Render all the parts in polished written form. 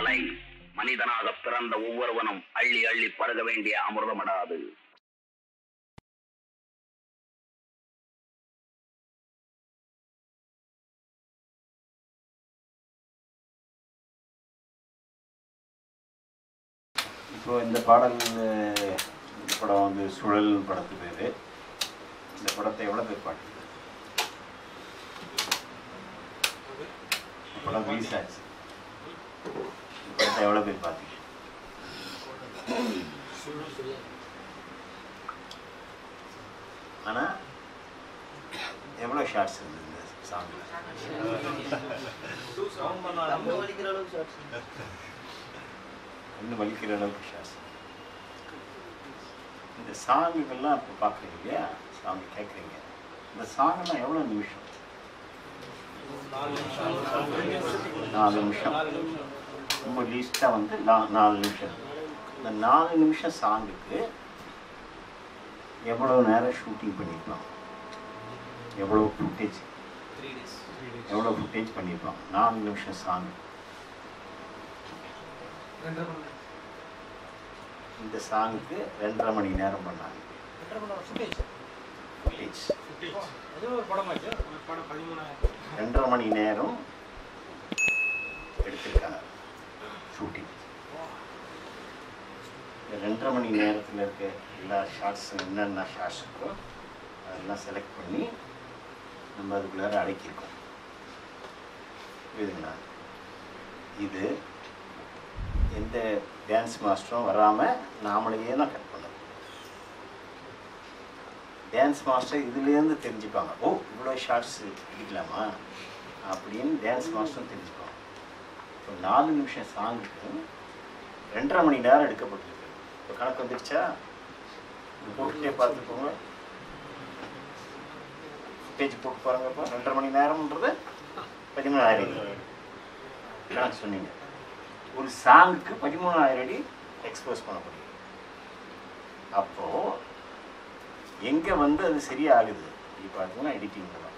மலை மனிதனாக பிறந்த ஒவ்வொருவனும் அள்ளி அள்ளி பருக வேண்டிய அமிர்தமடாது. இப்போ இந்த பாடல் படம் வந்து சுழல் படத்து பேர். இந்த படத்தை எவ்வளோ பேர் பாட்டு படம் ரிலீஸ் ஆச்சு. இந்த படத்தை எவ்வளோ பேர் பார்த்தீங்க? ஆனால் எவ்வளோ ஷார்ட்ஸ் இருந்தது இந்த சாங்கில்? இன்னும் வலிக்கிற அளவுக்கு ஷார்ட்ஸ். இந்த சாங்குகள்லாம் இப்போ பார்க்குறீங்க இல்லையா, சாங் கேட்குறீங்க. இந்த சாங்கெல்லாம் எவ்வளோ நிமிஷம்? 4 நிமிஷம். ரொம்ப லீஸ்ட்டாக வந்து 4 நிமிஷம். இந்த 4 நிமிஷம் சாங்குக்கு எவ்வளோ நேரம் ஷூட்டிங் பண்ணியிருக்கலாம், எவ்வளோ ஃபுட்டேஜ் பண்ணியிருக்கலாம்? 4 நிமிஷம் சாங். இந்த சாங்குக்கு 2.5 மணி நேரம் பண்ணாங்க. ஃபுட்டேஜ் 2.5 மணி நேரம் எடுத்திருக்காங்க ஷூட்டிங். 2.5 மணி நேரத்தில் இருக்க எல்லா ஷார்ட்ஸும் என்னென்ன ஷார்ட்ஸ் இருக்கோ அதெல்லாம் செலக்ட் பண்ணி நம்ம அதுக்குள்ளார அடக்கியிருக்கோம். புரியுதுங்களா? இது எந்த டான்ஸ் மாஸ்டரும் வராமல் நாமளையே தான் கட் பண்ணோம். டான்ஸ் மாஸ்டர் இதுலேருந்து தெரிஞ்சுப்பாங்க, ஓ இவ்வளோ ஷார்ட்ஸ் எடுக்கலாமா அப்படின்னு டான்ஸ் மாஸ்டரும் தெரிஞ்சுப்பாங்க. இப்போ 4 நிமிஷம் சாங்குக்கு 2.5 மணி நேரம் எடுக்கப்பட்டிருக்கு. இப்போ கணக்கு வந்துடுச்சா? போட்டுட்டே பார்த்துக்கோங்க, பேஜ் போட்டு பாருங்கப்போ. 2.5 மணி நேரம்ன்றது 13,000 கணக்கு சொன்னீங்க. ஒரு சாங்குக்கு 13,000 அடி எக்ஸ்போஸ் பண்ண முடியும். அப்போது எங்கே வந்து அது சரியாகுது இப்படி பார்த்தீங்கன்னா எடிட்டிங்கில் தான்.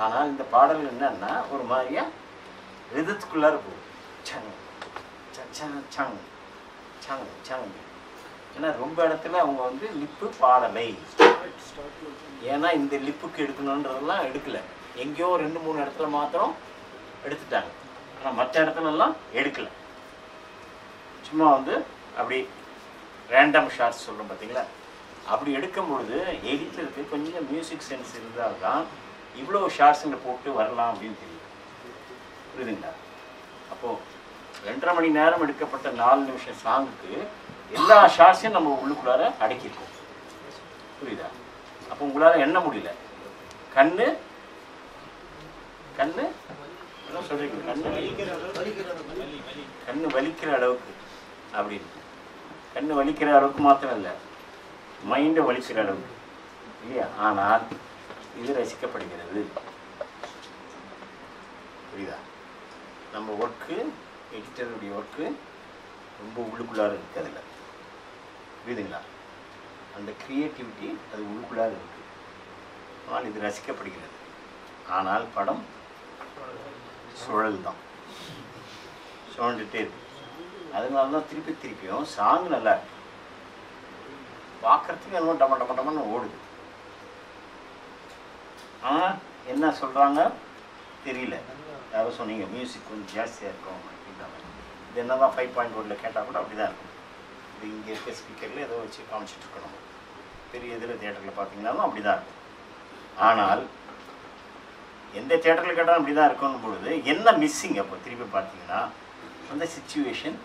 ஆனால் இந்த பாடல் என்னன்னா ஒரு மாதிரியா ரிதத்துக்குள்ளார போகும். சங் சங் சங் சங் சங். ஏன்னா ரொம்ப இடத்துல அவங்க வந்து லிப்பு பாடலை, ஏன்னா இந்த லிப்புக்கு எடுக்கணுன்றதெல்லாம் எடுக்கலை. எங்கேயோ 2-3 இடத்துல மாத்திரம் எடுத்துட்டாங்க. ஆனால் மற்ற இடத்துலலாம் எடுக்கலை. சும்மா வந்து அப்படி ரேண்டம் ஷார்ட்ஸ் சொல்கிறோம் பார்த்தீங்களா, அப்படி எடுக்கும் பொழுது எடிட்டருக்கு கொஞ்சம் மியூசிக் சென்ஸ் இருந்தால் தான் இவ்வளோ ஷார்ட்ஸுங்க போட்டு வரலாம் அப்படின்னு தெரியும். புரியுதுங்களா? அப்போது 2.5 மணி நேரம் எடுக்கப்பட்ட 4 நிமிஷம் சாங்குக்கு எல்லா ஷார்ட்ஸையும் நம்ம உள்ளுக்குள்ளார அடக்கியிருக்கோம். புரியுதா? அப்போ உங்களால் என்ன முடியல, கண்ணு என்ன சொல்றீங்க, கண்ணு வலிக்கிற அளவுக்கு அப்படின்னு. கண்ணு வலிக்கிற அளவுக்கு மாத்திரம் இல்லை, மைண்டை வலிக்கிற அளவுக்கு இல்லையா? ஆனால் இது ரசிக்கப்படுகிறது. புரியுதா? நம்ம ஒர்க்கு, எடிட்டருடைய ஒர்க்கு ரொம்ப உள்ளுக்குள்ளார இருக்குது. அதில் புரியுதுங்களா? அந்த க்ரியேட்டிவிட்டி அது உள்ளுக்குள்ளார இருக்குது. ஆனால் இது ரசிக்கப்படுகிறது. ஆனால் படம் சுழல் தான், சுழண்டுகிட்டே இருக்கு. அதனால தான் திருப்பியும் சாங் நல்லா இருக்கு, பார்க்குறதுக்கு என்னமோ டமன்னு ஓடுது. ஆனால் என்ன சொல்கிறாங்க தெரியல. யாரும் சொன்னீங்க மியூசிக் கொஞ்சம் ஜாஸ்தியாக இருக்கும் அப்படின்றாங்க. இது என்ன தான் 5.1 கேட்டால் கூட அப்படி தான் இருக்கும். இது இங்கே இருக்க ஸ்பீக்கரில் ஏதோ வச்சு காமிச்சிட்டு இருக்கணும். பெரிய இதில் தியேட்டரில் பார்த்தீங்கன்னாலும் அப்படி தான் இருக்கும். ஆனால் எந்த தியேட்டரில் கேட்டாலும் அப்படி தான் இருக்கும்னு பொழுது என்ன மிஸ்ஸிங்? அப்போ திருப்பி பார்த்தீங்கன்னா அந்த சிச்சுவேஷன்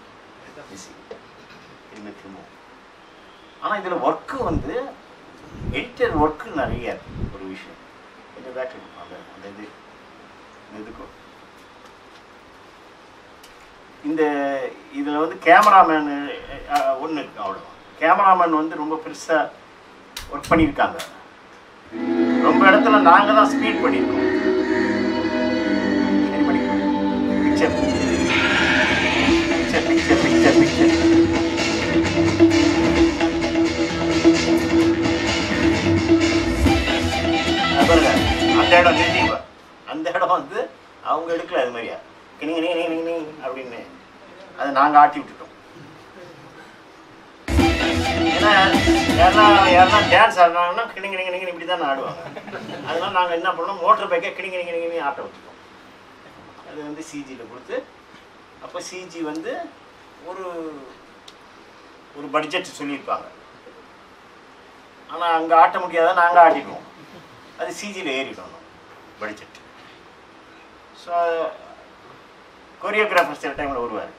மிஸ்ஸிங் திரும்ப. ஆனால் இதில் ஒர்க்கு வந்து எடிட்டர் ஒர்க்கு நிறைய ஒரு விஷயம் கொஞ்சம் பேக் இருக்கும். அந்த இதுக்கும் இந்த இதில் வந்து கேமராமேன் ஒன்று இருக்கு, அவ்வளோ. கேமராமேன் வந்து ரொம்ப பெருசாக ஒர்க் பண்ணியிருக்காங்க. ரொம்ப இடத்துல நாங்கள் தான் ஸ்பீட் பண்ணியிருக்கோம். சரி பண்ணிக்கிறோம். பிக்சர் பாருங்க, அந்த இடம் தெரியுமா? அந்த இடம் வந்து அவங்க எடுக்கல. அது மாதிரியா கிணி கிணி கிணி கிணி அப்படின்னு அதை நாங்கள் ஆட்டி விட்டுட்டோம். ஏன்னா யாரெல்லாம் டான்ஸ் ஆடுறாங்கன்னா கிணி கிணி கிணி இப்படி தான் ஆடுவாங்க. அதனால நாங்கள் என்ன பண்ணோம், மோட்டர் பைக்கை கிணி கிணி கிணி கிணி ஆட்ட விட்டுட்டோம். அது வந்து சிஜியில் கொடுத்து, அப்போ சிஜி வந்து ஒரு பட்ஜெட் சொல்லியிருப்பாங்க. ஆனால் அங்கே ஆட்ட முடியாத நாங்கள் ஆட்டிடுவோம். அது சிஜியில் ஏறிடும் பட்ஜெட். ஸோ கொரியோகிராஃபர் சில டைமில் வருவார்.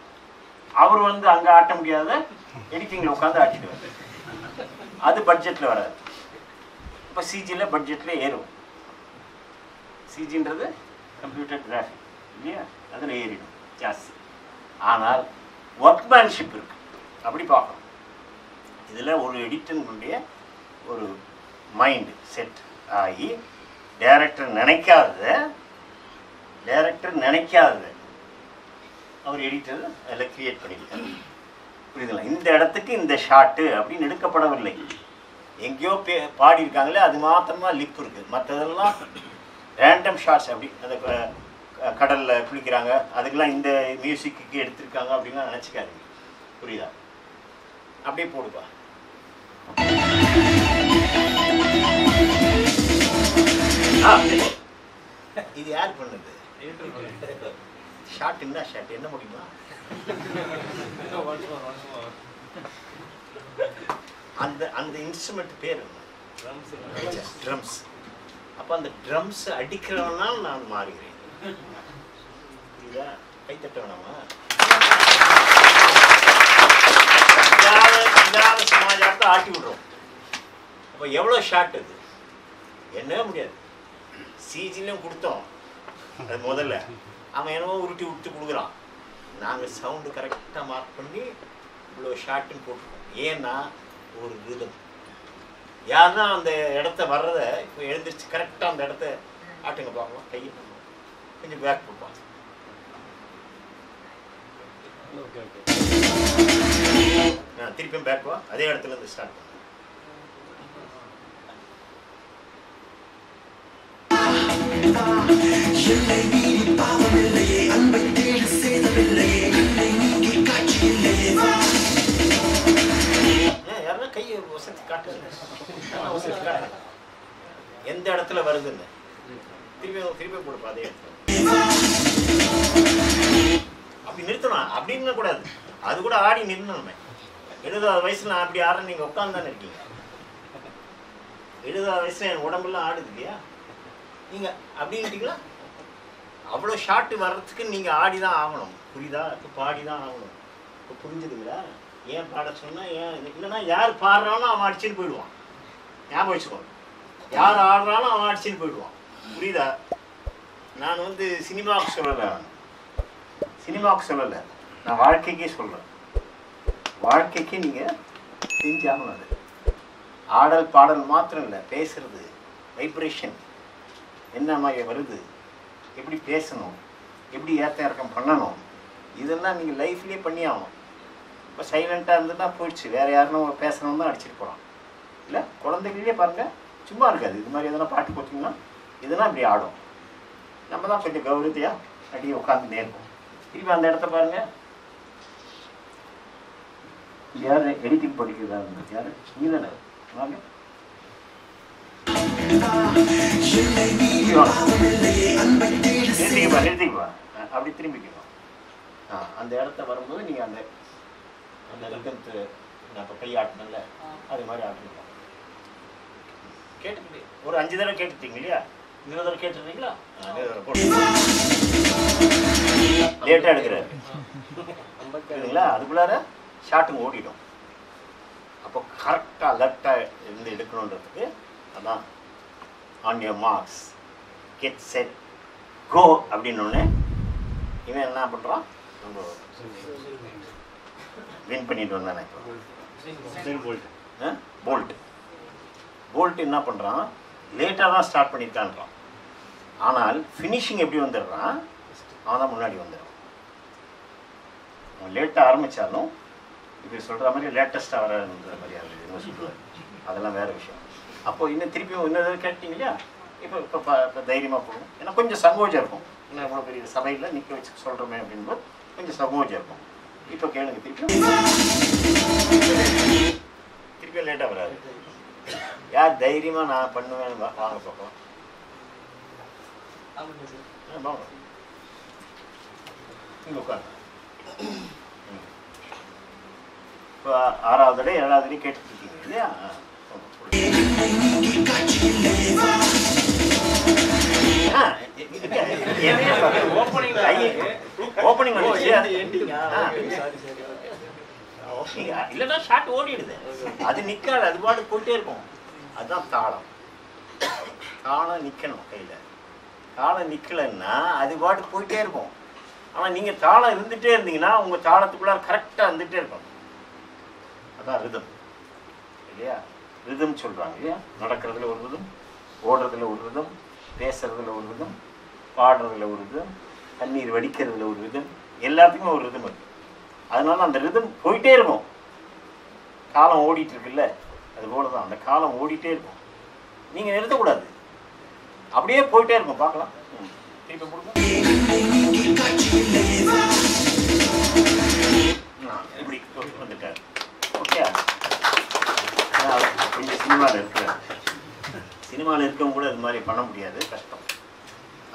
அவர் வந்து அங்கே ஆட்ட முடியாத எடிட்டிங்கில் உட்காந்து ஆட்டிடுவார். அது பட்ஜெட்டில் வராது. இப்போ சிஜியில் பட்ஜெட்டில் ஏறும். சிஜின்றது கம்ப்யூட்டர் கிராஃபிக் இல்லையா, அதில் ஏறிடும் ஜாஸ்தி. ஆனால் ஒர்க்மேன்ஷிப் இருக்குது, அப்படி பார்க்கணும். இதில் ஒரு எடிட்டனுடைய ஒரு மைண்டு செட் ஆகி டைரக்டர் நினைக்காதது அவர் எடிட்டர் அதில் கிரியேட் பண்ணியிருக்காரு. புரியுதுங்களா? இந்த இடத்துக்கு இந்த ஷாட்டு அப்படின்னு எடுக்கப்படவில்லை. எங்கேயோ பாடியிருக்காங்களே, அது மாத்திரம்தான் லிப் இருக்குது. மற்றதெல்லாம் ரேண்டம் ஷாட்ஸ். அப்படி அந்த கடலில் குளிக்கிறாங்க, அதுக்கெல்லாம் இந்த மியூசிக்கு எடுத்திருக்காங்க அப்படின்லாம் நினச்சிக்காதீங்க. புரியுதா? அப்படியே போடுப்பா. இது யார் பண்ணுது? ஷாட் என்ன ஷாட் என்ன முடியுமா? அந்த இன்ஸ்ட்ருமெண்ட் பேர் ட்ரம்ஸ். அப்போ அந்த ட்ரம்ஸ் அடிக்கிறவனால் நான் மாறுகிறேன். புரியுதா? கைத்தட்ட வேணாமா? இல்லாத சமாஜாரத்தை ஆட்டி விடுறோம். அப்போ எவ்வளோ ஷாட் அது என்னவே முடியாது. சிஜிலையும் கொடுத்தோம். அது முதல்ல அவன் என்னவோ உருட்டி விட்டு கொடுக்குறான். நாங்கள் சவுண்டு கரெக்டாக மார்க் பண்ணி இவ்வளோ ஷாட்டுன்னு போட்டுருக்கோம். ஏன்னா ஒரு ரிதம். யாருன்னா அந்த இடத்த வர்றதை இப்போ எழுந்திரிச்சு கரெக்டாக அந்த இடத்த ஆட்டுங்க பார்க்கலாம். கையை கொஞ்சம் பேக் கொடுப்பான். திருப்பியும் பேக் வா, அதே இடத்துல இருந்து ஸ்டார்ட் பண்ண. யாருன்னா கையை வசதி காட்டு, எந்த இடத்துல வருதுன்னு திருப்பி கொடுப்பா. அதே இடத்துல அப்படி நிறுத்தணும் அப்படின்னு கூடாது. அது கூட ஆடி நிறுத்தணுமே. 70 வயசுல நான் அப்படி ஆடுறேன், நீங்க உட்காந்து தானே இருக்கீங்க. 70 வயசுல என் உடம்புலாம் ஆடுது இல்லையா, நீங்க அப்படின்ட்டீங்களா? அவ்வளோ ஷாட்டு வர்றதுக்கு நீங்க ஆடிதான் ஆகணும். புரியுதா? இப்போ பாடிதான் ஆகணும். இப்போ புரிஞ்சுதுங்களா? ஏன் பாட சொன்னா ஏன் இல்லைன்னா யார் பாடுறானோ அவன் அடிச்சுன்னு போயிடுவான். ஞாபகம் வச்சுக்கோ, யார் ஆடுறானோ அவன் அடிச்சுன்னு போயிடுவான். புரியுதா? நான் வந்து சினிமாவுக்கு சொல்லலை, நான் வாழ்க்கைக்கே சொல்கிறேன். வாழ்க்கைக்கு நீங்கள் செஞ்சாகணும். அது ஆடல் பாடல் மாத்திரம் இல்லை, பேசுறது, வைப்ரேஷன் என்ன மாதிரி வருது, எப்படி பேசணும், எப்படி ஏற்ற இறக்கம் பண்ணணும், இதெல்லாம் நீங்கள் லைஃப்லேயே பண்ணி ஆகணும். இப்போ சைலண்ட்டாக இருந்துன்னா போயிடுச்சு, வேறு யாருன்னு பேசணும்னு தான் அடிச்சுட்டு போகிறான். இல்லை, குழந்தைகளே பாருங்கள், சும்மா இருக்காது. இது மாதிரி எதனா பாட்டு போட்டிங்கன்னா இதெல்லாம் இப்படி ஆடும். நம்ம தான் கொஞ்சம் கௌரவத்தையாக அப்படியே உட்காந்து நேர்ப்போம். திருப்பி அந்த இடத்த பாருங்கள். யார் எடிட்டிங் படிக்கிறதா இருந்தது? யார்? நீ தானே? வாங்க. நிறுத்திக்குப்பா. அப்படி திரும்பிக்கணும். அந்த இடத்த வரும்போது நீங்கள் அந்த அந்த ரிதத்தை நான் இப்போ கை ஆட்டினல அது மாதிரி ஆட்டிருக்கோம். கேட்டுக்கிட்டே ஒரு 5 தடவை கேட்டுட்டீங்க இல்லையா? இன்னொரு தடவை கேட்டுருந்தீங்களா? லேட்டாக எடுக்கிறாரு இல்லைங்களா? அதுக்குள்ளார ஷாட்டுங்க ஓடிடும். அப்போ கரெக்டாக அலர்ட்டாக இருந்து எடுக்கணுன்றதுக்கு அதான் on your marks get set go அப்படின்னோடனே இவன் என்ன பண்ணுறான், நம்ம வின் பண்ணிட்டு வந்தானே போல்ட் என்ன பண்ணுறான், லேட்டாக தான் ஸ்டார்ட் பண்ணியிருக்கான்றான். ஆனால் ஃபினிஷிங் எப்படி வந்துடுறான், அவன் தான் முன்னாடி வந்துடுறான். அவன் லேட்டாக ஆரம்பித்தாலும் இப்படி சொல்கிற மாதிரி லேட்டஸ்ட்டாக வரன்ற மாதிரி அது என்ன சொல்லுவார், அதெல்லாம் வேறு விஷயம். அப்போது இன்னும் திருப்பியும் இன்னொரு கேட்டீங்க இல்லையா? இப்போ தைரியமாக போகும். ஏன்னா கொஞ்சம் சங்கோஜம் இருக்கும். இன்னும் எவ்வளோ பெரிய சபையில் நிற்க வச்சு சொல்கிறோமே அப்படின்போது கொஞ்சம் சகோஜம் இருக்கும். இப்போ கேளுங்க, திருப்பி லேட்டாக வராது. யார் தைரியமாக நான் பண்ணுவேன்னு வாங்க பார்க்கலாம். வாங்க இங்கே உட்காந்து. இப்போ 6வது 7வது கேட்டுட்டு இருக்கீங்க இல்லையா? ஓப்பனிங் இல்லைன்னா ஷார்ட் ஓடிடுது, அது நிற்காது, அது பாட்டு போயிட்டே இருக்கும். அதுதான் தாளம். தாளம் நிற்கணும் கையில். தாளம் நிற்கலைன்னா அது பாட்டு போயிட்டே இருக்கும். ஆனால் நீங்கள் தாளம் இருந்துகிட்டே இருந்தீங்கன்னா உங்கள் தாளத்துக்குள்ளார கரெக்டாக இருந்துகிட்டே இருக்கும். அதான் ரிதம் இல்லையா? ரிதம் சொல்கிறாங்க இல்லையா? நடக்கிறதுல ஒரு ரிதம், ஓடுறதுல ஒரு ரிதம், பேசுறதுல ஒரு விதம், பாடுறதுல ஒரு விதம், தண்ணீர் வடிக்கிறதுல ஒரு விதம், எல்லாத்துக்குமே ஒரு ரிதம் இருக்குது. அதனால அந்த ரிதம் போயிட்டே இருக்கும். காலம் ஓடிட்டு இருக்குல்ல, அது போல தான் அந்த காலம் ஓடிட்டே இருக்கும். நீங்கள் நிறுத்தக்கூடாது, அப்படியே போயிட்டே இருக்கும். பார்க்கலாம். இப்படி வந்துட்டார். ஓகே, கொஞ்சம் சினிமாவில் இருக்கிறார். சினிமாவில் இருக்கவங்க கூட இது மாதிரி பண்ண முடியாது, கஷ்டம்.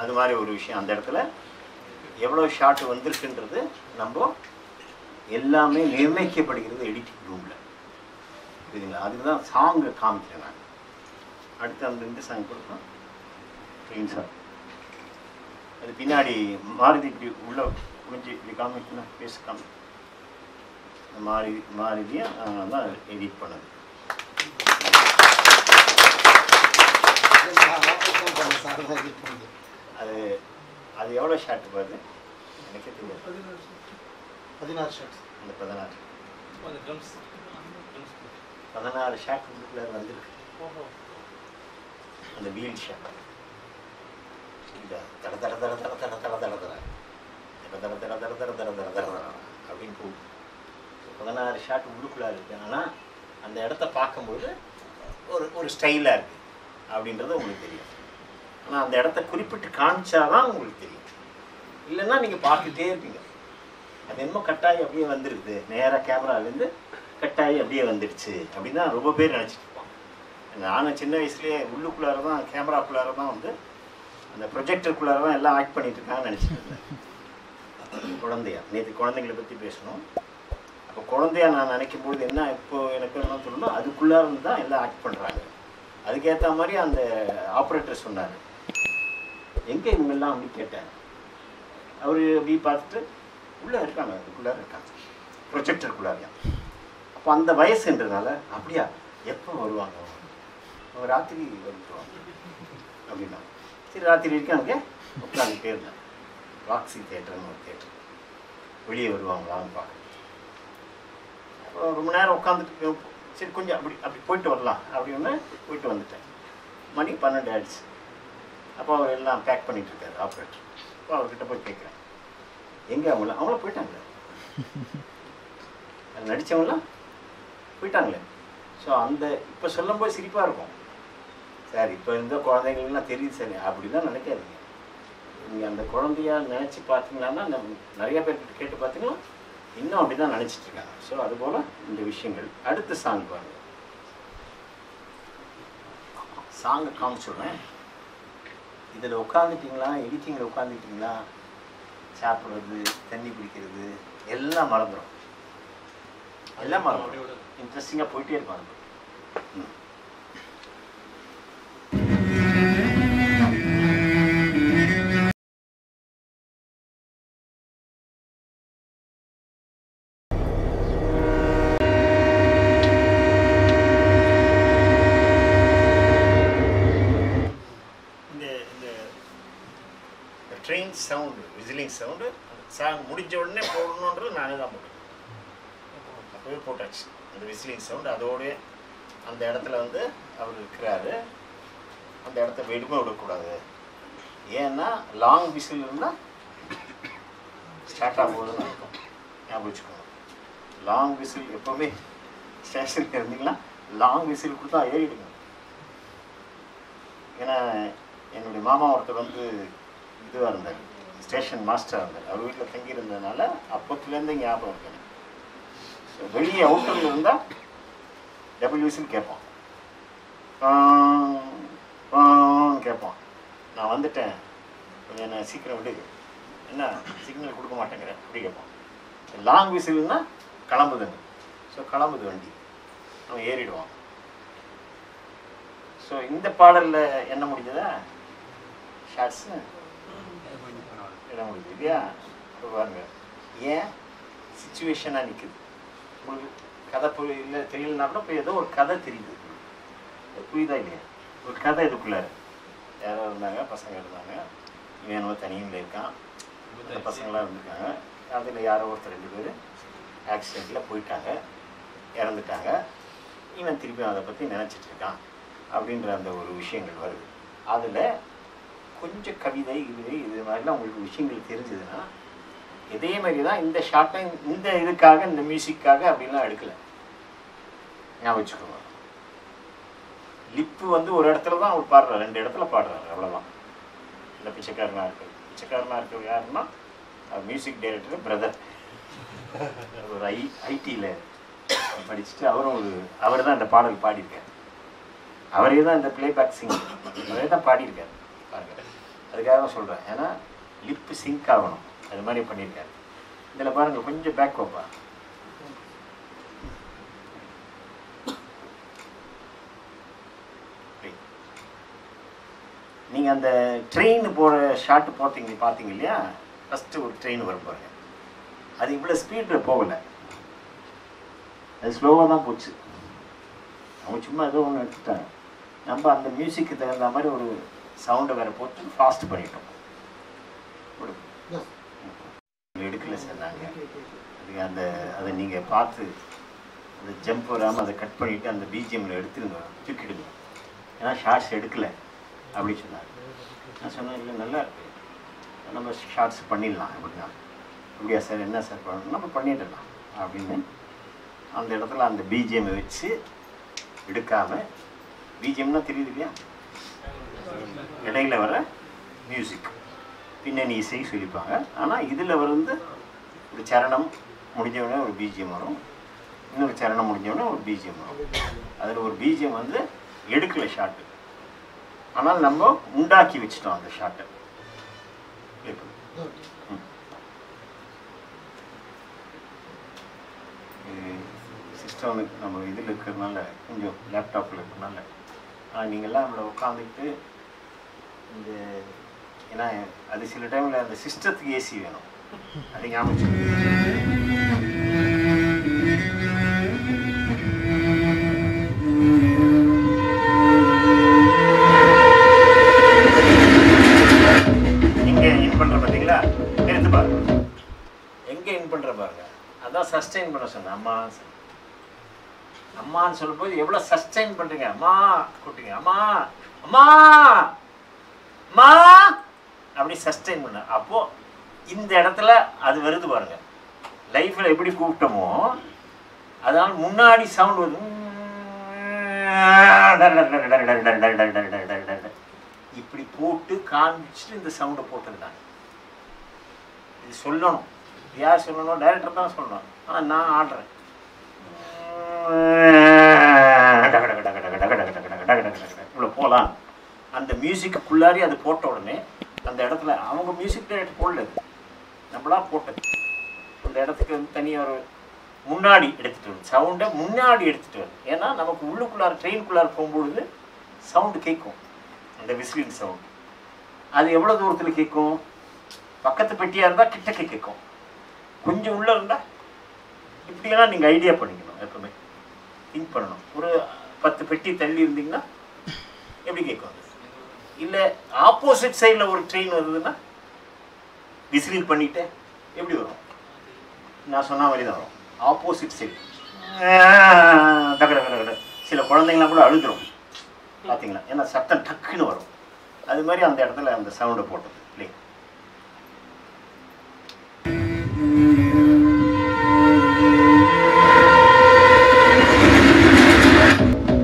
அது மாதிரி ஒரு விஷயம். அந்த இடத்துல எவ்வளோ ஷாட் வந்திருக்குன்றது நம்ம எல்லாமே நிர்ணயிக்கப்படுகிறது எடிட்டிங் ரூமில். புரியுதுங்களா? அதுக்கு தான் சாங்கை காமிக்கிறேன் நான். அடுத்து அந்த இந்த சாங் கொடுக்கலாம் ட்ரெயின் சாங். அது பின்னாடி மாருதி இப்படி உள்ள முடிஞ்சு இப்படி காமிக்கணும், பேச காமி மாருதியும் தான் எடிட் பண்ணது. அது அது எவ்வளோ ஷாட் வருது எனக்கே தெரியாது. 16 ஷாட்ஸ். அந்த 16 ஷாட் உள்ளுக்குள்ள வந்துருக்கு. அந்த வீல் ஷாட் இந்த தட தட தட தட தட தட தட தட தட தட தட தட தட தட தட தட அப்படின்னு போகும். 16 ஷாட் உள்ளுக்குள்ளே இருக்குது. ஆனால் அந்த இடத்த பார்க்கும்போது ஒரு ஸ்டைலாக இருக்குது அப்படின்றது உங்களுக்கு தெரியும். ஆனால் அந்த இடத்த குறிப்பிட்டு காமிச்சாதான் உங்களுக்கு தெரியும். இல்லைன்னா நீங்கள் பார்த்துட்டே இருப்பீங்க. அது என்னமோ கட்டாயி அப்படியே வந்துருக்குது, நேராக கேமராலேருந்து கட்டாயி அப்படியே வந்துடுச்சு அப்படின்னு தான் ரொம்ப பேர் நினச்சிட்டு இருப்பாங்க. நானும் சின்ன வயசுலேயே உள்ளுக்குள்ளார தான், கேமராக்குள்ளார தான் வந்து அந்த ப்ரொஜெக்டருக்குள்ளார தான் எல்லாம் ஆக்ட் பண்ணிட்டு இருக்காங்கன்னு நினச்சிட்டு இருந்தேன். குழந்தையா நேற்று குழந்தைங்களை பற்றி பேசணும். அப்போ குழந்தையா நான் நினைக்கும்போது என்ன இப்போ எனக்கு என்ன சொல்லணும், அதுக்குள்ளார இருந்து தான் எல்லாம் ஆக்ட் பண்ணுறாங்க. அதுக்கேற்ற மாதிரி அந்த ஆப்ரேட்டர் சொன்னார், எங்கே இவங்கெல்லாம் அப்படி கேட்டேன். அவர் அப்படி பார்த்துட்டு உள்ளே இருக்காங்க, அதுக்குள்ளார இருக்காங்க, ப்ரொஜெக்டருக்குள்ளாரியா. அப்போ அந்த வயசுன்றதுனால அப்படியா எப்போ வருவாங்க, அவங்க ராத்திரி வந்துடுவாங்க அப்படின்னா. சரி ராத்திரி இருக்காங்க உட்காந்துட்டே இருந்தேன். ராக்ஸி தேட்டர்னு ஒரு தேட்டர், வெளியே வருவாங்களான்னு பார்க்க. ரொம்ப நேரம் உட்காந்துட்டு சரி கொஞ்சம் அப்படி போயிட்டு வரலாம் அப்படின்னு போயிட்டு வந்துட்டேன். மணி 12 ஆயிடுச்சு. அப்போ அவர் எல்லாம் பேக் பண்ணிட்டு இருக்காரு ஆப்ரேட்டர். அப்போ அவர்கிட்ட போய் கேட்குறேன், எங்கே அவங்கள போயிட்டாங்களே, அது நடித்தவங்களாம் போயிட்டாங்களே. ஸோ அந்த இப்போ சொல்லும்போது சிரிப்பாக இருக்கும். சார் இப்போ இருந்த குழந்தைங்களுக்குலாம் தெரியுது சார், அப்படி தான் நினைக்காதீங்க. நீங்கள் அந்த குழந்தையா நினச்சி பார்த்தீங்களான்னா நிறைய பேர்கிட்ட கேட்டு பார்த்தீங்கன்னா இன்னும் அப்படி தான் நினச்சிட்டு இருக்காங்க. ஸோ அதுபோல் இந்த விஷயங்கள். அடுத்த சாங் பாருங்க. சாங்கை காமிச்சுடுறேன். இதில் உட்காந்துட்டிங்களா, எடிட்டிங்கில் உட்காந்துட்டிங்களா, சாப்பிட்றது, தண்ணி குடிக்கிறது எல்லாம் மறந்துடும். எல்லாம் மறந்துடும். இன்ட்ரெஸ்டிங்காக போயிட்டே இருப்பாங்க. Train sound, whistling sound song முடிஞ்ச உடனே போடணுன்றது நானே தான் போட்டேன். அப்போவே போட்டாச்சு அந்த விசிலிங் சவுண்டு. அதோடு அந்த இடத்துல வந்து அவர் இருக்கிறாரு, அந்த இடத்த வெடுமை விடக்கூடாது. ஏன்னா லாங் விசில் இருந்தால் ஸ்டார்ட் ஆகும்போதுன்னு இருக்கும். ஞாபகம் வச்சுக்கோங்க. லாங் விசில் எப்போவுமே ஸ்டேஷனுக்கு இருந்தீங்கன்னா லாங் விசில் கொடுத்தா ஏறிடுங்க. ஏன்னா என்னுடைய மாமா ஒருத்தர் வந்து இதுவாக இருந்தார், ஸ்டேஷன் மாஸ்டர் இருந்தார். அவர் வீட்டில் தங்கியிருந்ததுனால அப்போத்துலேருந்து ஞாபகம் இருக்கு எனக்கு. ஸோ வெளியே அவுட்டரில் இருந்தால் டபுள் விசில் கேட்போம், கேட்போம். நான் வந்துட்டேன், கொஞ்சம் என்ன சீக்கிரம் விடு, என்ன சிக்னல் கொடுக்க மாட்டேங்கிறேன் அப்படி கேட்போம். லாங் விசில்னா கிளம்புதுங்க. ஸோ கிளம்புது வண்டி, அவன் ஏறிடுவான். ஸோ இந்த பாடலில் என்ன முடிஞ்சதா ஷார்ட்ஸு இடம் முடியுது இல்லையா? இப்போ பாருங்க, ஏன் சிச்சுவேஷனாக நிற்குது. உங்களுக்கு கதை இல்லை தெரியலனா கூட இப்போ ஏதோ ஒரு கதை தெரியுது, புரியுதா இல்லையா? ஒரு கதை இதுக்குள்ளார யாரோ இருந்தாங்க, பசங்க இருந்தாங்க, இவன் என்னவோ தனியில் இருக்கான், இந்த பசங்களாம் இருந்திருக்காங்க. அதில் யாரோ ஒருத்தர் 2 பேர் ஆக்சிடெண்ட்டில் போயிட்டாங்க, இறந்துட்டாங்க. இவன் திருப்பி அதை பற்றி நினச்சிட்ருக்கான் அப்படின்ற அந்த ஒரு விஷயங்கள் வருது. அதில் கொஞ்சம் கவிதை இது மாதிரிலாம் உங்களுக்கு விஷயங்கள் தெரிஞ்சதுன்னா இதே மாதிரி தான் இந்த ஷார்ட்டை இந்த இதுக்காக, இந்த மியூசிக்காக அப்படின்லாம் எடுக்கலை, ஞாபகம் வச்சுக்கோங்க. லிப்பு வந்து ஒரு இடத்துல தான் அவர் பாடுறாரு, 2 இடத்துல பாடுறாரு, அவ்வளோதான். இந்த பிச்சைக்காரனாக இருக்கிறது யாருன்னா மியூசிக் டைரக்டர் பிரதர், ஒரு ஐடியில் படிச்சுட்டு அவர் தான் இந்த பாடல் பாடியிருக்கார். அவரே தான் இந்த பிளேபேக் சிங்கர், அவரே தான் பாடியிருக்காரு பாருங்க. அதுக்காக தான் சொல்கிறேன், ஏன்னா லிப்பு சிங்க் ஆகணும், அது மாதிரி பண்ணியிருக்காரு. இதில் பாருங்கள், கொஞ்சம் பேக் வைப்பா. நீங்கள் அந்த ட்ரெயின் போகிற ஷார்ட் பார்த்தீங்க இல்லையா? ஃபஸ்ட்டு ஒரு ட்ரெயின் வரும் பாருங்க, அது இவ்வளோ ஸ்பீடில் போகலை, அது ஸ்லோவாக தான் போச்சு. அவங்க சும்மா ஏதோ ஒன்று எடுத்துட்டாங்க. நம்ம அந்த மியூசிக்கு தகுந்த மாதிரி ஒரு சவுண்டை வேறு போட்டு ஃபாஸ்ட் பண்ணிட்டோம். எடுக்கலை சார் நாங்கள் அதுக்கு அதை நீங்கள் பார்த்து அந்த ஜம்ப் வராமல் அதை கட் பண்ணிவிட்டு அந்த பிஜிஎம்மில் எடுத்துருங்க, தூக்கிடுங்க. ஏன்னா ஷார்ட்ஸ் எடுக்கலை அப்படி சொன்னார். நான் சொன்னேன், இல்லை நல்லா இருக்குது, நம்ம ஷார்ட்ஸ் பண்ணிடலாம் அப்படின்னா. அப்படியா சார், என்ன சார் பண்ணணும், நம்ம பண்ணிடலாம் அப்படின்னு அந்த இடத்துல அந்த பிஜிஎம்மை வச்சு எடுக்காமல், பிஜிஎம்னா தெரியுது இல்லையா, இடையில வர மியூசிக் பின்னணி இசை சொல்லிப்பாங்க. ஆனால் இதில் வந்து ஒரு சரணம் முடிஞ்சவுடனே ஒரு பிஜிஎம் வரும், இன்னொரு சரணம் முடிஞ்சவுடனே ஒரு பிஜிஎம் வரும். அதில் ஒரு பிஜிஎம் வந்து எடுக்கலை ஷார்ட்டு, ஆனால் நம்ம உண்டாக்கி வச்சிட்டோம் அந்த ஷார்ட்டை. சிஸ்டமுக்கு நம்ம இதில் இருக்கிறதுனால, கொஞ்சம் லேப்டாப்பில் இருக்கிறதுனால, ஆனால் நீங்கள்லாம் நம்மளை உட்காந்துக்கிட்டு இந்த, ஏன்னா அது சில டைமில் அந்த சிஸ்டத்துக்கு ஏசி வேணும், அது ஞாபகம். எங்கே இன் பண்ணுற பார்த்தீங்களா, எடுத்து பாருங்க, எங்கே இன் பண்ணுற பாருங்க, அதான் சஸ்டெயின் பண்ண சொன்னேன். அம்மான்னு சொல்லும்போது எவ்வளோ சஸ்டெயின் பண்ணுறீங்க, அம்மா கூட்டிங்க, அம்மா அம்மா அம்மா அப்படி சஸ்டெயின் பண்ண. அப்போது இந்த இடத்துல அது வருது பாருங்க. லைஃப்பில் எப்படி கூப்பிட்டோமோ அதனால் முன்னாடி சவுண்ட் வருது, இப்படி போட்டு காமிச்சிட்டு இந்த சவுண்டை போட்டிருந்தாங்க. இது சொல்லணும், யார் சொல்லணும், டைரக்டர் தான் சொல்லணும். ஆனால் நான் ஆடுறேன், இவ்வளோ போகலாம். அந்த மியூசிக்குள்ளாரி அது போட்ட உடனே அந்த இடத்துல அவங்க மியூசிக் டைரக்டர் போடல, நம்மளா போட்டது. அந்த இடத்துக்கு வந்து தனியாக ஒரு முன்னாடி எடுத்துகிட்டு வரும், சவுண்டை முன்னாடி எடுத்துகிட்டு வரும். ஏன்னா நமக்கு உள்ளுக்குள்ளார ட்ரெயினுக்குள்ளார போகும்பொழுது சவுண்டு கேட்கும், அந்த விசிலிங் சவுண்டு. அது எவ்வளோ தூரத்தில் கேட்கும், பக்கத்து பெட்டியாக இருந்தால் கிட்டக்க கேட்கும், கொஞ்சம் உள்ளே இருந்தால் இப்படியெல்லாம் நீங்கள் ஐடியா பண்ணிக்கணும். எப்பவுமே திங்க் பண்ணணும். ஒரு 10 பெட்டி தள்ளி இருந்தீங்கன்னா எப்படி கேட்கும், இல்லை ஆப்போசிட் சைடில் ஒரு ட்ரெயின் வருதுன்னா விசிலிங் பண்ணிவிட்டு எப்படி வரும், நான் சொன்ன மாதிரி தான் வரும். ஆப்போசிட் சைடு சில குழந்தைங்களாம் கூட அழுதுரும் பார்த்தீங்களா, ஏன்னா சத்தம் டக்குன்னு வரும். அது மாதிரி அந்த இடத்துல அந்த சவுண்டை போட்டது இல்லைங்க.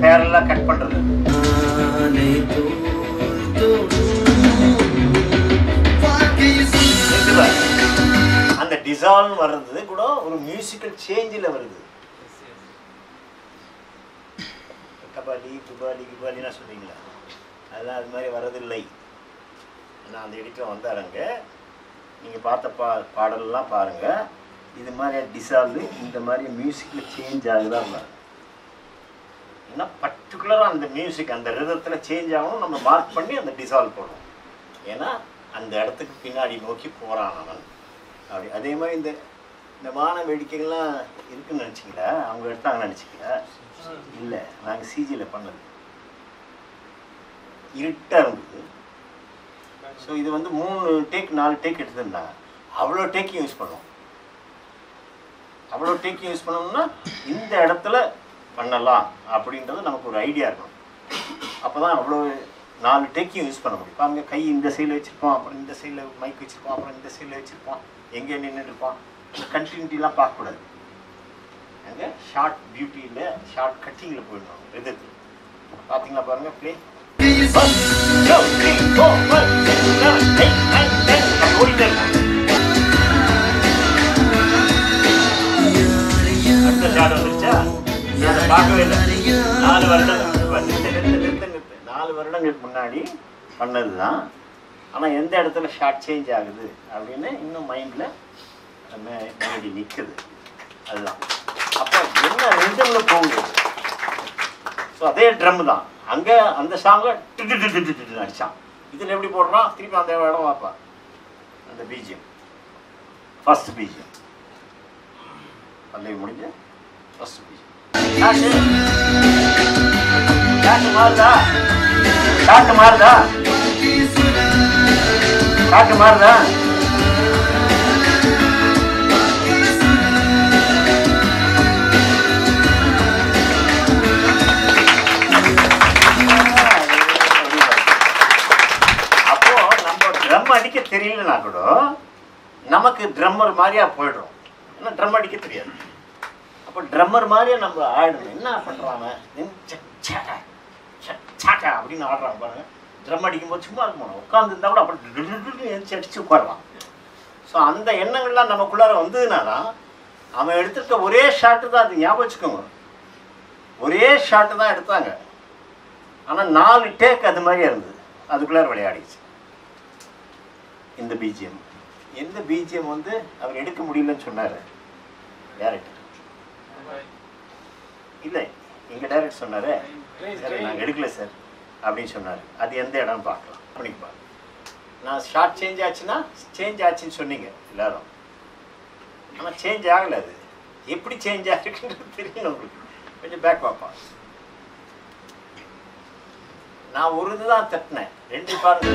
பேரெல்லாம் கட் பண்ணுறது. டிசால்வ் வர்றது கூட ஒரு மியூசிக்கல் சேஞ்சில் வருது. கபாலி குபாலி குபாலின்னா சொல்றீங்களா, அதெல்லாம் அது மாதிரி வர்றதில்லை. நான் அந்த எடிட்டர் வந்தாருங்க, நீங்கள் பார்த்த பாடலெல்லாம் பாருங்கள். இது மாதிரி டிசால்வ் இந்த மாதிரி மியூசிக்கில் சேஞ்ச் ஆகுதா பாருங்க. ஏன்னா பர்டிகுலராக அந்த மியூசிக் அந்த ரிதத்தில் சேஞ்ச் ஆகணும், நம்ம மார்க் பண்ணி அந்த டிசால்வ் போடுவோம். ஏன்னா அந்த இடத்துக்கு பின்னாடி நோக்கி போகிறான் அவன் அப்படி. அதே மாதிரி இந்த வான வேடிக்கைகள்லாம் இருக்குன்னு நினச்சிக்கல, அவங்க எடுத்தாங்கன்னு நினச்சிக்கல. இல்லை, நாங்கள் சிஜியில் பண்ணது. இருட்டாக இருந்தது. ஸோ இது 3 டேக் 4 டேக் எடுத்துருந்தாங்க. அவ்வளோ டேக்கையும் யூஸ் பண்ணுவோம். அவ்வளோ டேக்கையும் யூஸ் பண்ணோம்னா இந்த இடத்துல பண்ணலாம் அப்படின்றது நமக்கு ஒரு ஐடியா இருக்கணும். அப்போ தான் அவ்வளோ 4 டேக்கையும் யூஸ் பண்ண முடியும். இப்போ அங்கே கை இந்த சைடில் வச்சுருப்போம், அப்புறம் இந்த சைடில் மைக் வச்சுருப்போம், அப்புறம் இந்த சைடில் வச்சுருப்போம், எங்கே நின்றுருப்போம். கண்டினியூட்டிலாம் பார்க்கக்கூடாது. அங்கே ஷார்ட் பியூட்டியில் ஷார்ட் கட்டிங்கில் போயிடணும். ரிதத்தில் பார்த்தீங்களா பாருங்கள். ப்ளே ஓடிட்டே இருக்கும். அடுத்த ஷார்ட் வந்துருச்சா, அதை பார்க்கவே இல்லை. 4 வருடங்களுக்கு முன்னாடி பண்ணது தான். ஆனால் எந்த இடத்துல ஷார்ட் சேஞ்ச் ஆகுது அப்படின்னு இன்னும் மைண்டில் முன்னாடி நிற்குது. அதுதான் அப்போ என்ன ரிதமில் போகுது. ஸோ அதே ட்ரம் தான் அங்கே அந்த சாங்கை அடித்தான். இதில் எப்படி போடுறான், திருப்பி அந்த இடம் பார்ப்பான். அந்த பிஜிஎம் ஃபர்ஸ்ட் பிஜிஎம் பல்லவி முடிஞ்ச ஃபர்ஸ்ட் பிஜிஎம் மாறுதா, காட்டு மாறுதா, காட்டு மாறுதா. அப்போ நம்ம ட்ரம் அடிக்க தெரியலனா கூட நமக்கு ட்ரம்மர் மாதிரியா போயிடுறோம். ஏன்னா ட்ரம் அடிக்க தெரியாது. அப்போ ட்ரம்மர் மாதிரியே நம்ம ஆயிடணும். என்ன பண்ணுறாங்க, சாட்டா அப்படின்னு ஆடுறாங்க பாருங்க. ட்ரம் அடிக்கும்போது சும்மா இருக்க மாட்டோம், உட்காந்துருந்தா கூட அப்படி எழுச்சி அடிச்சு உட்காரலாம். ஸோ அந்த எண்ணங்கள்லாம் நமக்குள்ளார வந்ததுனால அவன் எடுத்துருக்க ஒரே ஷாட்டு தான். அது ஞாபகம் வச்சுக்கோங்க, ஒரே ஷாட்டு தான் எடுத்தாங்க. ஆனால் 4 டேக் அது மாதிரியே இருந்தது. அதுக்குள்ளார விளையாடிச்சு. இந்த பிஜிஎம் எந்த பிஜிஎம் அவர் எடுக்க முடியலன்னு சொன்னார் டேரக்டர். இல்லை, எங்கள் டேரக்டர் சொன்னார், சார் நாங்கள் எடுக்கல சார் அப்படின்னு சொன்னார். அது எந்த இடம்னு பார்க்கலாம் பண்ணிப்பார். நான் ஷார்ட் சேஞ்ச் ஆச்சுன்னா சேஞ்ச் ஆச்சுன்னு சொன்னீங்க எல்லாரும். ஆனால் சேஞ்ச் ஆகலை. அது எப்படி சேஞ்ச் ஆகிருக்குன்றது தெரியணும் உங்களுக்கு. கொஞ்சம் பேக் பார்ப்பா. நான் ஒரு இதுதான் தட்டினேன், 2 பாருங்க.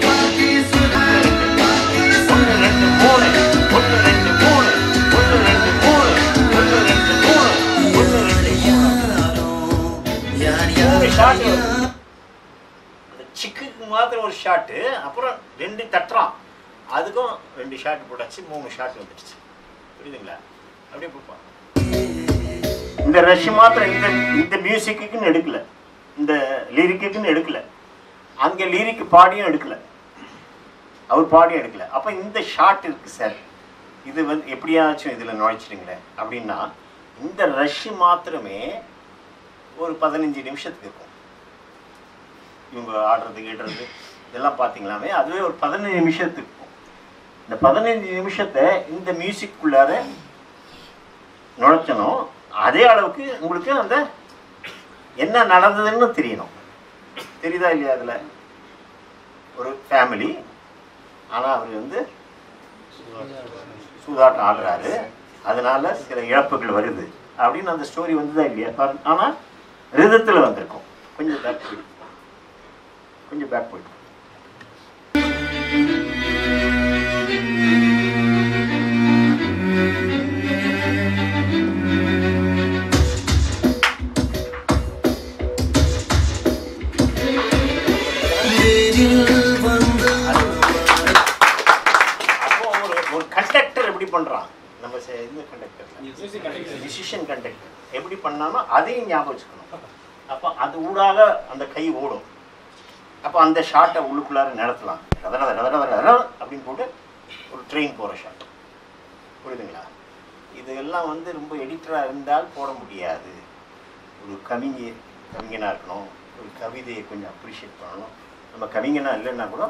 1 2 3 1 2 3 1 2 3 1 2 3 1 2 3 ஷாட். அந்த சிக்குக்கு மாத்திரம் ஒரு ஷாட்டு, அப்புறம் 2 தட்டுறான், அதுக்கும் 2 ஷாட் போட்டாச்சு, 3 ஷாட் வந்துடுச்சு. புரியுதுங்களா? அப்படியே பார்ப்போம். இந்த ரஷ் மாத்திரம் இந்த மியூசிக்குன்னு எடுக்கல, இந்த லிரிக்குன்னு எடுக்கல, அங்கே லிரிக் பாடியும் எடுக்கல, அவர் பாடியும் எடுக்கல. அப்போ இந்த ஷார்ட் இருக்கு சார், இது எப்படியாச்சும் இதில் நுழைச்சிடுங்களேன் அப்படின்னா இந்த ரஷ் மாத்திரமே ஒரு 15 நிமிஷத்துக்கு இருக்கும். இவங்க ஆடுறது கேடுறது இதெல்லாம் பார்த்தீங்களாமே, அதுவே ஒரு 15 நிமிஷத்துக்கு இருக்கும். இந்த 15 நிமிஷத்தை இந்த மியூசிக்குள்ளார நுழைச்சணும். அதே அளவுக்கு உங்களுக்கு அந்த என்ன நடந்ததுன்னு தெரியணும். தெரியுதா இல்லையா? அதில் ஒரு ஃபேமிலி, ஆனால் அவர் சூதாட்டம் ஆடுறாரு, அதனால சில இழப்புகள் வருது அப்படின்னு அந்த ஸ்டோரி வந்துதான் இல்லையா? ஆனால் ரிதத்தில் வந்திருக்கும். கொஞ்சம் பேக் போயிடும், கொஞ்சம் பேக் போயிடும். பண்றான் நம்ம இந்த கண்டக்டர் டிசிஷன் கண்டக்டர் எப்படி பண்ணாமோ அதையும் ஞாபகம் வச்சுக்கணும். அப்போ அது ஊடாக அந்த கை ஓடும். அப்போ அந்த ஷாட்டை உள்ளுக்குள்ளார நடத்தலாம் அப்படின்னு போட்டு ஒரு ட்ரெயின் போகிற ஷாட். புரியுதுங்களா? இதெல்லாம் வந்து ரொம்ப எடிட்டராக இருந்தால் போட முடியாது. ஒரு கவிஞனாக இருக்கணும், ஒரு கவிதையை கொஞ்சம் அப்ரிஷியேட் பண்ணணும். நம்ம கவிஞனாக இல்லைன்னா கூட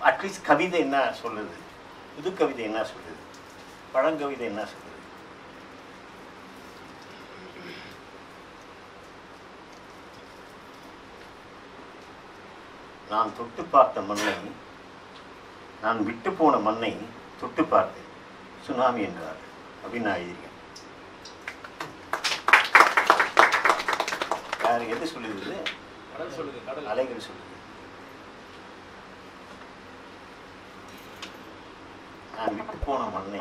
அட்லீஸ்ட் கவிதை என்ன சொல்லுது, புது கவிதை என்ன சொல்லுது, பழங்கவிதை என்ன சொல்லுது. நான் தொட்டு பார்த்த மண்ணை, நான் விட்டு போன மண்ணை தொட்டு பார்த்தேன், சுனாமி என்றார் அப்படின்னு நான் எழுதியிருக்கேன். யார் எது சொல்லுது? அலைகள் சொல்லுது. நான் விட்டு போன மண்ணை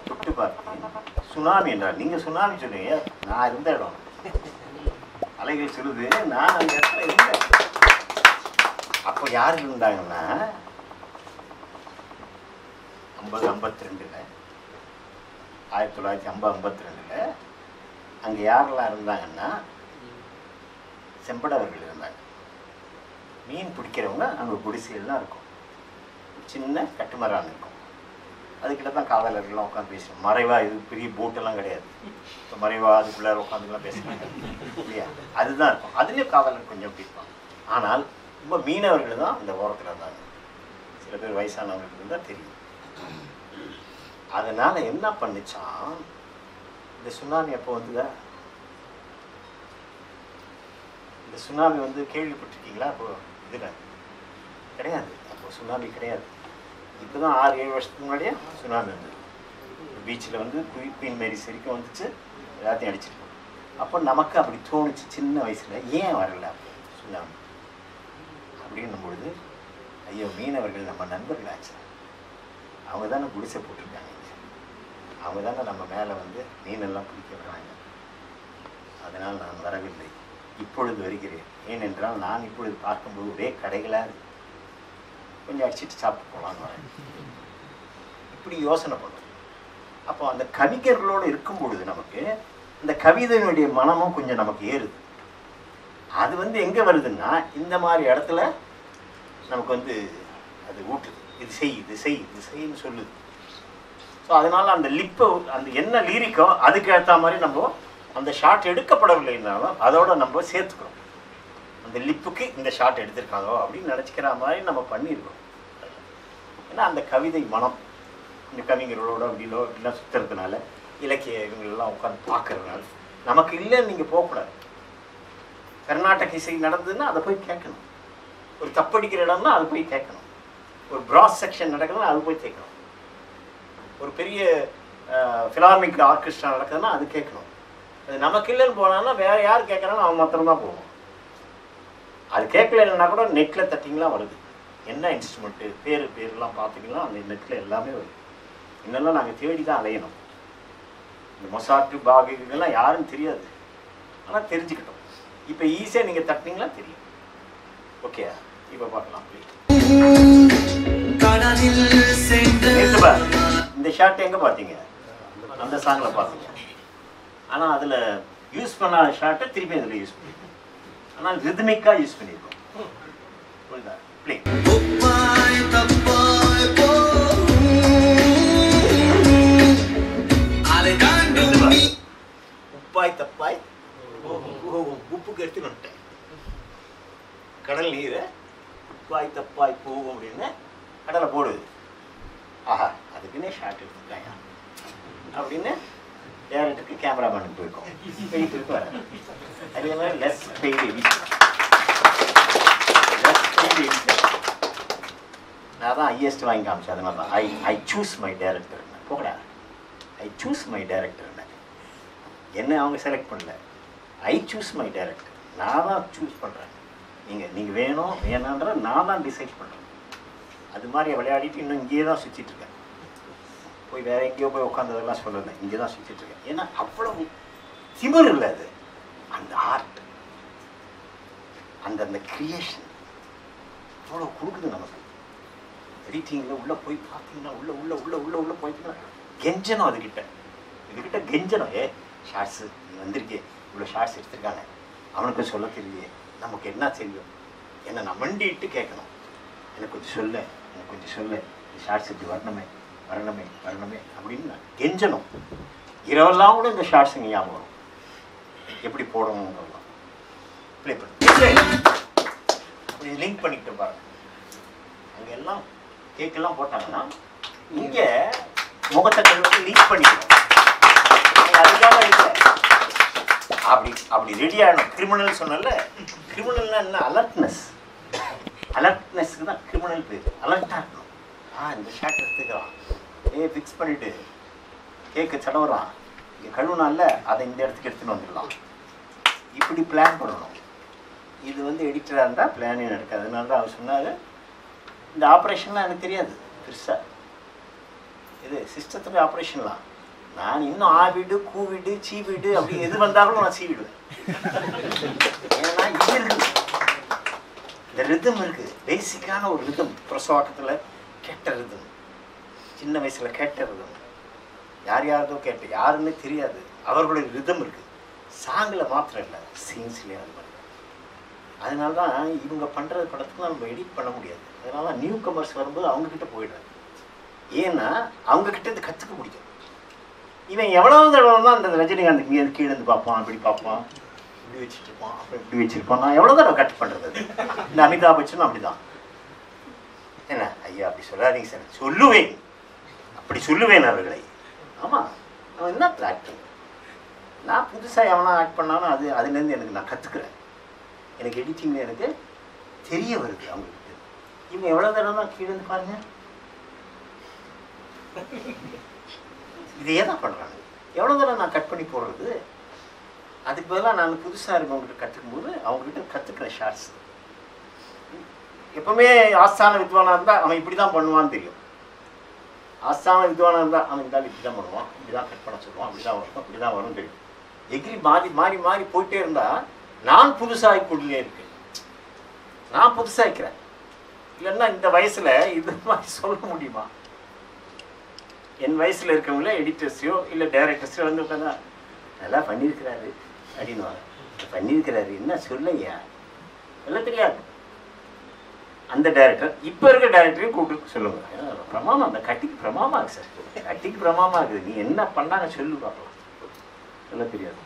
தொட்டு பார்த்தேன், சுனாமி என்றார். நீங்க சுனாமி சொல்லுங்க, நான் இருந்த இடம். அலைகள் சொல்லுது, நான் அந்த இடத்துல இருந்தேன். அப்போ யார் இருந்தாங்கன்னா 1952 அங்கே யாரெல்லாம் இருந்தாங்கன்னா செம்படவர்கள் இருந்தாங்க. மீன் பிடிக்கிறவங்க அங்கே குடிசைகள்லாம் இருக்கும், சின்ன கட்டுமரான் இருக்கும். அதுக்கிட்ட தான் காவலர்கள்லாம் உட்காந்து பேசுவோம். மறைவாக இது பெரிய போட்டெல்லாம் கிடையாது, இப்போ மறைவாக அதுக்குள்ளார உட்காந்துலாம் பேசுகிறாங்க இல்லையா, அதுதான் இருக்கும். அதுலேயும் காவலர் கொஞ்சம் பிடிப்பாங்க. ஆனால் ரொம்ப மீனவர்கள் தான் அந்த ஓரத்தில் இருந்தாங்க. சில பேர் வயசானவங்களுக்கு இருந்தால் தெரியும். அதனால் என்ன பண்ணிச்சான், இந்த சுனாமி அப்போ வந்துதா, இந்த சுனாமி வந்து கேள்விப்பட்டிருக்கீங்களா? அப்போ இதில் கிடையாது, அப்போ சுனாமி கிடையாது. இப்போ தான் 6-7 வருஷத்துக்கு முன்னாடியே சுனாமி வந்தது. பீச்சில் வந்து குயின் மேரி சரிக்கும் வந்துச்சு, எல்லாத்தையும் அடிச்சிருக்கோம். அப்போ நமக்கு அப்படி தோணுச்சு சின்ன வயசில், ஏன் வரல அப்போ சுனாமி அப்படின்னும் பொழுது, ஐயோ மீனவர்கள் நம்ம நண்பர்களாச்சு, அவங்க தானே குடிசை போட்டிருக்காங்க, அவங்க தானே நம்ம மேலே வந்து மீனெல்லாம் பிடிக்க வர்றாங்க. அதனால் நான் வரவில்லை, இப்பொழுது வருகிறேன். ஏனென்றால் நான் இப்பொழுது பார்க்கும்போது ஒரே கடைகளாக இருக்கு, கொஞ்சம் அடிச்சுட்டு சாப்பிட்டு போகலான்னு வரேன். இப்படி யோசனை பண்ணும். அப்போ அந்த கவிஞர்களோடு இருக்கும் பொழுது நமக்கு இந்த கவிதையினுடைய மனமும் கொஞ்சம் நமக்கு ஏறுது. அது வந்து எங்கே வருதுன்னா இந்த மாதிரி இடத்துல நமக்கு வந்து அது ஊட்டுது, இது செய் இது செய் இது செய்ன்னு சொல்லுது. ஸோ அதனால் அந்த லிப்பை அந்த என்ன லீரிக்கோ அதுக்கு ஏற்ற மாதிரி நம்ம அந்த ஷாட் எடுக்கப்படவில்லைன்னாலும் அதோட நம்ம சேர்த்துக்கிறோம். அந்த லிப்புக்கு இந்த ஷாட் எடுத்திருக்காங்க அப்படின்னு நினச்சிக்கிற மாதிரி நம்ம பண்ணியிருக்கோம். ஏன்னா அந்த கவிதை மனம் இந்த கவிஞர்களோட அப்படிலோ இப்படிலாம் சுற்றுறதுனால, இலக்கிய இவங்களெல்லாம் உட்காந்து பார்க்கறதுனால நமக்கு இல்லைன்னு நீங்கள் போகக்கூடாது. கர்நாடக இசை நடந்ததுன்னா அதை போய் கேட்கணும். ஒரு தப்படிக்கிற இடம்னா அது போய் கேட்கணும். ஒரு பிராஸ் செக்ஷன் நடக்குதுன்னா அது போய் கேட்கணும். ஒரு பெரிய ஃபிலார்மிக் ஆர்கெஸ்ட்ரா நடக்குதுன்னா அது கேட்கணும். அது நமக்கு இல்லைன்னு போனான்னா வேறு யார் கேட்குறாலும் அவன் மாத்திரம்தான் போவோம். அது கேட்கலன்னா கூட நெட்டில் தட்டிங்களாம் வருது, என்ன இன்ஸ்ட்ருமெண்ட்டு பேர்லாம் பார்த்திங்கன்னா அந்த நெட்டில் எல்லாமே வருது. இன்னெல்லாம் நாங்கள் தேடி தான் அலையணும். இந்த மொசாட்டு பாகிகள்லாம் யாரும் தெரியாது, ஆனால் தெரிஞ்சுக்கிட்டோம். இப்போ ஈஸியாக நீங்கள் தட்டினீங்களா தெரியும். ஓகே, இப்போ பார்க்கலாம். இந்த ஷாட் எங்கே பார்த்தீங்க? அந்த சாங்கில் பார்த்தீங்க. ஆனால் அதில் யூஸ் பண்ணாத ஷாட்டை திருப்பி அதில் யூஸ் பண்ணிருக்கோம். ஆனால் ரிதமிக்காக யூஸ் பண்ணியிருக்கோம். புரியுதா? ப்ளே. உப்பாய் தப்பாய் உப்புக்கு எடுத்துன்னு வந்துட்டேன். கடல் நீரை உப்பாய் தப்பாய் போகும் அப்படின்னு கடலை போடுது. ஆஹா, அதுக்குன்னே ஷார்ட் எடுத்துருக்காங்க அப்படின்னு டேரக்டருக்கு கேமராமேனுக்கு போயிருக்கோம், எடிட்டருக்கு வர. அதே மாதிரி லெஸ் பெய்டு எடிட்டர். நான் தான் ஹையஸ்ட் வாங்கி காமிச்சேன். அதனால தான் ஐ சூஸ் மை டேரக்டர். போகடா, ஐ சூஸ் மை டேரக்டர். என்ன அவங்க செலக்ட் பண்ணல, ஐ சூஸ் மை டேரக்டர். நான் தான் சூஸ் பண்ணுறேன். நீங்கள் வேணும் வேணான்ற நான் தான் டிசைட் பண்ணுறேன். அது மாதிரி விளையாடிட்டு இன்னும் இங்கேயே தான் சுற்றிட்டுருக்கேன். போய் வேறு எங்கேயோ போய் உட்காந்ததெல்லாம் சொல்லலை, இங்கே தான் சுற்றிட்டுருக்கேன். ஏன்னா அவ்வளவு திமிர் இல்லை அது. அந்த ஆர்ட், அந்த கிரியேஷன் அவ்வளோ கொடுக்குது நமக்கு. எடிட்டிங்கில் உள்ளே போய் பார்த்தீங்கன்னா உள்ள உள்ள உள்ள உள்ள உள்ள போயிட்டீங்கன்னா கெஞ்சணும். இதுக்கிட்ட கெஞ்சணும். ஷார்ட்ஸு நீ வந்திருக்கே, இவ்வளோ ஷார்ட்ஸ் எடுத்திருக்காங்க, அவனுக்கு சொல்ல தெரியலையே, நமக்கு என்ன தெரியும், என்ன நான் மண்டிட்டு கேட்கணும். எனக்கு கொஞ்சம் சொல்ல, இந்த ஷார்ட்ஸ் இப்படி வரணுமே, வரணுமே வரணுமே அப்படின்னு நான் கெஞ்சணும். இரவெல்லாம் கூட இந்த ஷார்ட்ஸுங்க ஞாபகம் வரும், எப்படி போடணுங்கிறதெல்லாம் ப்ளே பண்ணி அப்படி லிங்க் பண்ணிக்கிட்டு பாருங்க. அங்கே எல்லாம் கேக்கெல்லாம் போட்டாங்கன்னா இங்கே முகத்தை கழுவி லிங்க் பண்ணிக்கணும். அதுக்காக இல்லை, அப்படி அப்படி ரெடி ஆகணும். கிரிமினல் சொன்னல, கிரிமினல்னா என்ன? அலர்ட்னஸ். அலர்ட்னஸ்க்கு தான் கிரிமினல் பேர். அலர்ட்டாக இருக்கணும். இந்த ஷாட் எடுத்துக்கிறான், ஃபிக்ஸ் பண்ணிவிட்டு கேக்கு தடவுறான், இங்கே கழுவுனால அதை இந்த இடத்துக்கு எடுத்துன்னு வந்துடலாம், இப்படி பிளான் பண்ணணும். இது வந்து எடிட்டராக இருந்தால் பிளானே நடக்காது. அதனால தான் அவர் சொன்னார், இந்த ஆப்ரேஷன்லாம் எனக்கு தெரியாது பெருசாக, இது சிஸ்டத்துடைய ஆப்ரேஷன்லாம் நான் இன்னும் ஆவிடு கூவிடு சீவிடு அப்படி எது வந்தாலும் நான் சீவிடுவேன். ஏன்னா இது இருக்குது, இந்த ரிதம் இருக்குது, பேசிக்கான ஒரு ரிதம். பிரசவாக்கத்தில் கேட்ட ரிதம், சின்ன வயசில் கேட்ட ரிதம், யார் யாரதோ கேட்ட யாருன்னு தெரியாது, அவர்களுடைய ரிதம் இருக்குது. சாங்கில் மாத்திரம் இல்லை, சீன்ஸ்லேயும் அது மாதிரி. அதனால தான் இவங்க பண்ணுறது படத்துக்கு நம்ம எடிட் பண்ண முடியாது. அதனால தான் நியூ கமர்ஸ் வரும்போது அவங்கக்கிட்ட போயிடுறாங்க. ஏன்னா அவங்கக்கிட்ட இது கற்றுக்க முடியும். இவன் எவ்வளவு தடவை தான் அந்த ரஜினிகாந்த் இங்கே கீழே இருந்து பார்ப்பான், அப்படி பார்ப்பான், இப்படி வச்சுட்டு இருப்பான், அப்புறம் இப்படி வச்சுருப்பான். நான் எவ்வளோ தடவை கட் பண்ணுறது? இந்த அமிதாப் பச்சனும் அப்படி தான். என்ன ஐயா அப்படி சொல்லாதீங்க சார், சொல்லுவேன், அப்படி சொல்லுவேன் அவர்களை. ஆமாம், அவன் என்ன ஆக்டிங். நான் புதுசாக எவனா ஆக்ட் பண்ணாலும் அதுலேருந்து எனக்கு நான் கற்றுக்குறேன். எனக்கு எடிட்டிங்கில் எனக்கு தெரிய வருது அவங்களுக்கு. இவங்க எவ்வளோ தடவை தான் கீழே இருந்து பாருங்க, இதையே தான் பண்ணுறாங்க. எவ்வளோ தடவை நான் கட் பண்ணி போடுறது? அதுக்கு பதிலாக நான் புதுசாக இருக்கவங்ககிட்ட கற்றுக்கும் போது அவங்ககிட்ட கற்றுக்கிற ஷார்ட்ஸ். எப்பவுமே ஆஸ்தான வித்வானாக இருந்தால் அவன் இப்படி தான் பண்ணுவான்னு தெரியும். ஆஸ்தான வித்வானாக இருந்தால் அவன் இருந்தாலும் இப்படி தான் பண்ணுவான், இப்படி தான் கட் பண்ண சொல்லுவான், இப்படி தான் வரும், இப்படி தான் வரும் தெரியும். எக்ரி மாறி மாறி மாறி போயிட்டே இருந்தால் நான் புதுசாக கொண்டே இருக்கேன், நான் புதுசாக இருக்கிறேன். இல்லைன்னா இந்த வயசில் இது மாதிரி சொல்ல முடியுமா? என் வயசில் இருக்கவங்கள எடிட்டர்ஸையோ இல்லை டைரக்டர்ஸையோ வந்து உட்காந்தா நல்லா பண்ணியிருக்கிறாரு அப்படின்வாங்க. பண்ணியிருக்கிறாரு என்ன சொல்லையா எல்லாம் தெரியாது. அந்த டைரக்டர் இப்போ இருக்க டைரக்டரையும் கூப்பிட்டு சொல்லுங்க, பிரமாமா அந்த கட்டிக்கு பிரமாமா இருக்கு சார், கட்டிக்கு பிரமாமா இருக்குது, நீ என்ன பண்ணாங்க சொல்லு பார்க்கலாம், எல்லாம் தெரியாது.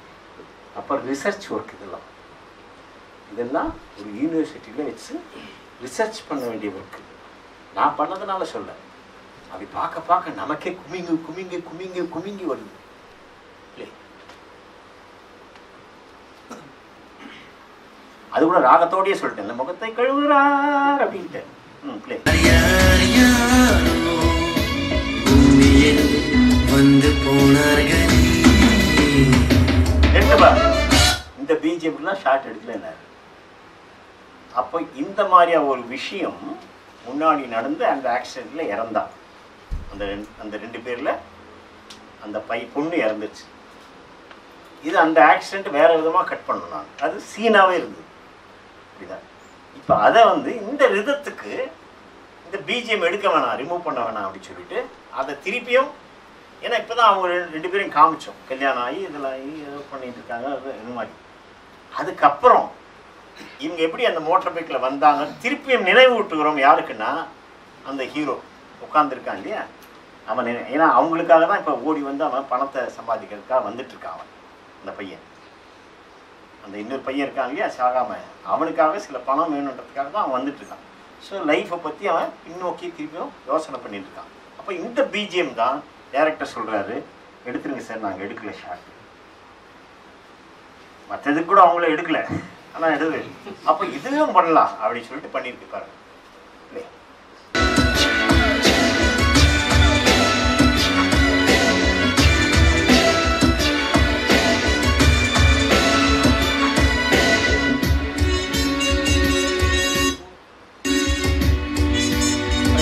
அப்புறம் ரிசர்ச் ஒர்க், இதெல்லாம் ஒரு யூனிவர்சிட்டியில் வச்சு ரிசர்ச் பண்ண வேண்டிய ஒர்க்கு. நான் பண்ணதுனால சொல்ல, அப்படி பார்க்க பார்க்க நமக்கே குமிங்கு குமிங்கு குமிங்கு குமிங்கி வருது. அது கூட ராகத்தோடயே சொல்லிட்டேன், முகத்தை கழுவுறார் அப்படின்ட்டு. இந்த பிஜிஎம்லாம் ஷார்ட் எடுக்கல என்ன. அப்போ இந்த மாதிரியா ஒரு விஷயம் முன்னாடி நடந்து அந்த ஆக்சிடென்ட்ல இறந்தான். அந்த ரெண்டு பேர்ல அந்த பொண்ணு இறந்துச்சு. இது அந்த ஆக்சிடென்ட் வேற விதமாக கட் பண்ணணும். நான் அது சீனாவே இருந்தது அப்படிதான். இப்போ அதை வந்து இந்த ரிதத்துக்கு இந்த பிஜிஎம் எடுக்க வேணாம், ரிமூவ் பண்ண வேணாம் அப்படின்னு சொல்லிட்டு அதை திருப்பியும், ஏன்னா இப்போ தான் அவங்க ரெண்டு பேரையும் காமிச்சோம், கல்யாணம் ஆகி இதெல்லாம் ஆகி ஏதோ பண்ணிட்டு இருக்காங்க இது மாதிரி. அதுக்கப்புறம் இவங்க எப்படி அந்த மோட்டர் பைக்கில் வந்தாங்க திருப்பியும் நினைவூட்டுகிறோம். யாருக்குன்னா அந்த ஹீரோ உட்காந்துருக்கான் இல்லையா, அவன் ஏன்னா அவங்களுக்காக தான் இப்போ ஓடி வந்து அவன் பணத்தை சம்பாதிக்கிறதுக்காக வந்துட்டு இருக்கான். அவன் அந்த பையன், அந்த இன்னொரு பையன் இருக்கான் இல்லையா சாகாம, அவனுக்காக சில பணம் வேணுன்றதுக்காக தான் அவன் வந்துட்டு இருக்கான். ஸோ லைஃப்பை பற்றி அவன் பின்னோக்கி திருப்பியும் யோசனை பண்ணிட்டு இருக்கான். அப்போ இந்த பிஜிஎம் தான் டைரக்டர் சொல்கிறாரு, எடுத்துருங்க சார், நாங்கள் எடுக்கல ஷார்ட். மற்றதுக்கு கூட அவங்கள எடுக்கல, ஆனால் எடுது. அப்போ இதுவும் பண்ணலாம் அப்படின்னு சொல்லிட்டு பண்ணியிருக்கு பாருங்க.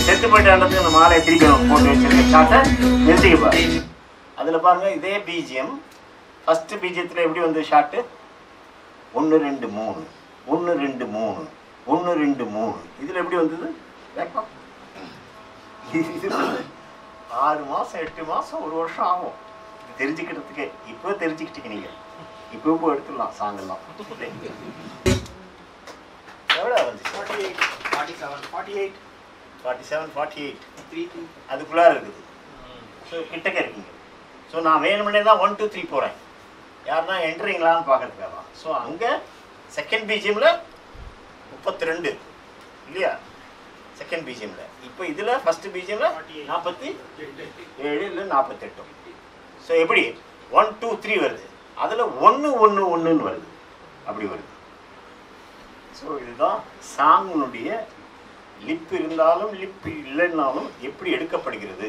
செத்து போயிட்டு அந்த மாலையை திருப்பி போட்டு வச்சிருக்க ஷார்ட்டை நிறுத்திக்கப்பா. அதில் பாருங்க இதே பிஜிஎம் ஃபர்ஸ்ட் பிஜிஎத்தில் எப்படி வந்து ஷார்ட்டு 1 2 3 1 2 3 1 2 3. இதில் எப்படி வந்தது? இது 6 மாதம் 8 மாதம் 1 வருஷம் ஆகும் இது தெரிஞ்சுக்கிறதுக்கே. இப்போ தெரிஞ்சுக்கிட்டீங்க நீங்கள், இப்போ எடுத்துடலாம் சாங்கெல்லாம். எவ்வளோ வந்துச்சு? 48 47 48 அதுக்குள்ளார இருக்குது. ஸோ கிட்டக்க இருக்கீங்க. ஸோ நான் வேணுமுன்னே தான் 1 2 3 போகிறேன், யாருன்னா என்ட்ரிங்களான்னு பார்க்கறதுக்காக. ஸோ அங்கே செகண்ட் பிஜிஎம்ல 32 இல்லையா, செகண்ட் பிஜிஎம்ல. இப்போ இதில் ஃபர்ஸ்ட் பிஜிஎம்ல 47 இல்லை 48. ஸோ எப்படி 1 2 3 வருது, அதில் 1 1 1ன்னு வருது, அப்படி வருது. ஸோ இதுதான் சாங்கினுடைய லிப் இருந்தாலும் லிப் இல்லைன்னாலும் எப்படி எடுக்கப்படுகிறது,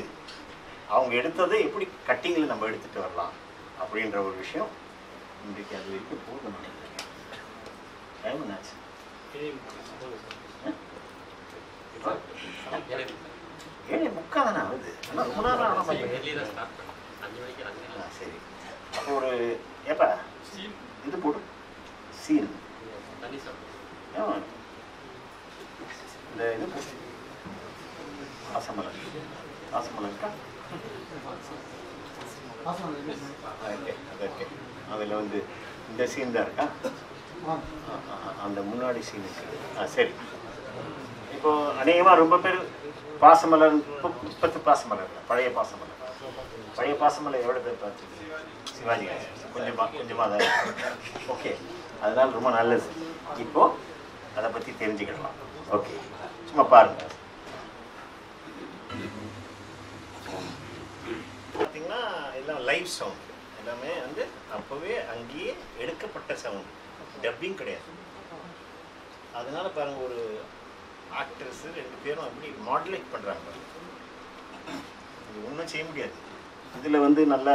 அவங்க எடுத்ததை எப்படி கட்டிங்கில் நம்ம எடுத்துகிட்டு வரலாம் அப்படின்ற ஒரு விஷயம் இன்றைக்கு அது வரைக்கும் போதும் நினைக்கிறேன். டைம் என்னாச்சு? 7:45 தானே ஆகுது. ஆனால் ரொம்ப நேரம் ஆன மாதிரி. சரி, அப்போ ஒரு ஏப்பா இது போடு, சீன் இந்த இது போட்டு ஆசமலர், ஆசமலர் இருக்கா? ஓகே, அதில் வந்து இந்த சீன் தான் இருக்கா? அந்த முன்னாடி சீன் இருக்கு. சரி, இப்போ அநேகமாக ரொம்ப பேர் பாசமலர், இப்பத்து பாசமலர் இல்லை, பழைய பாசமலர். பழைய பாசமலர் எவ்வளோ பேர் பார்த்துருக்கு? சிவாஜி கொஞ்சமாக தான். ஓகே, அதனால் ரொம்ப நல்லது. இப்போ அதை பற்றி தெரிஞ்சுக்கிடலாம். ஓகே, சும்மா பாருங்க. பார்த்தீங்கன்னா எல்லாம் லைவ் சவுண்ட், எல்லாமே வந்து அப்போவே அங்கேயே எடுக்கப்பட்ட சவுண்ட், டப்பிங் கிடையாது. அதனால பாருங்க, ஒரு ஆக்டர்ஸ் 2 பேரும் அப்படி மாடுலேட் பண்ணுறாங்க. இது ஒன்றும் செய்ய முடியாது. இதில் வந்து நல்லா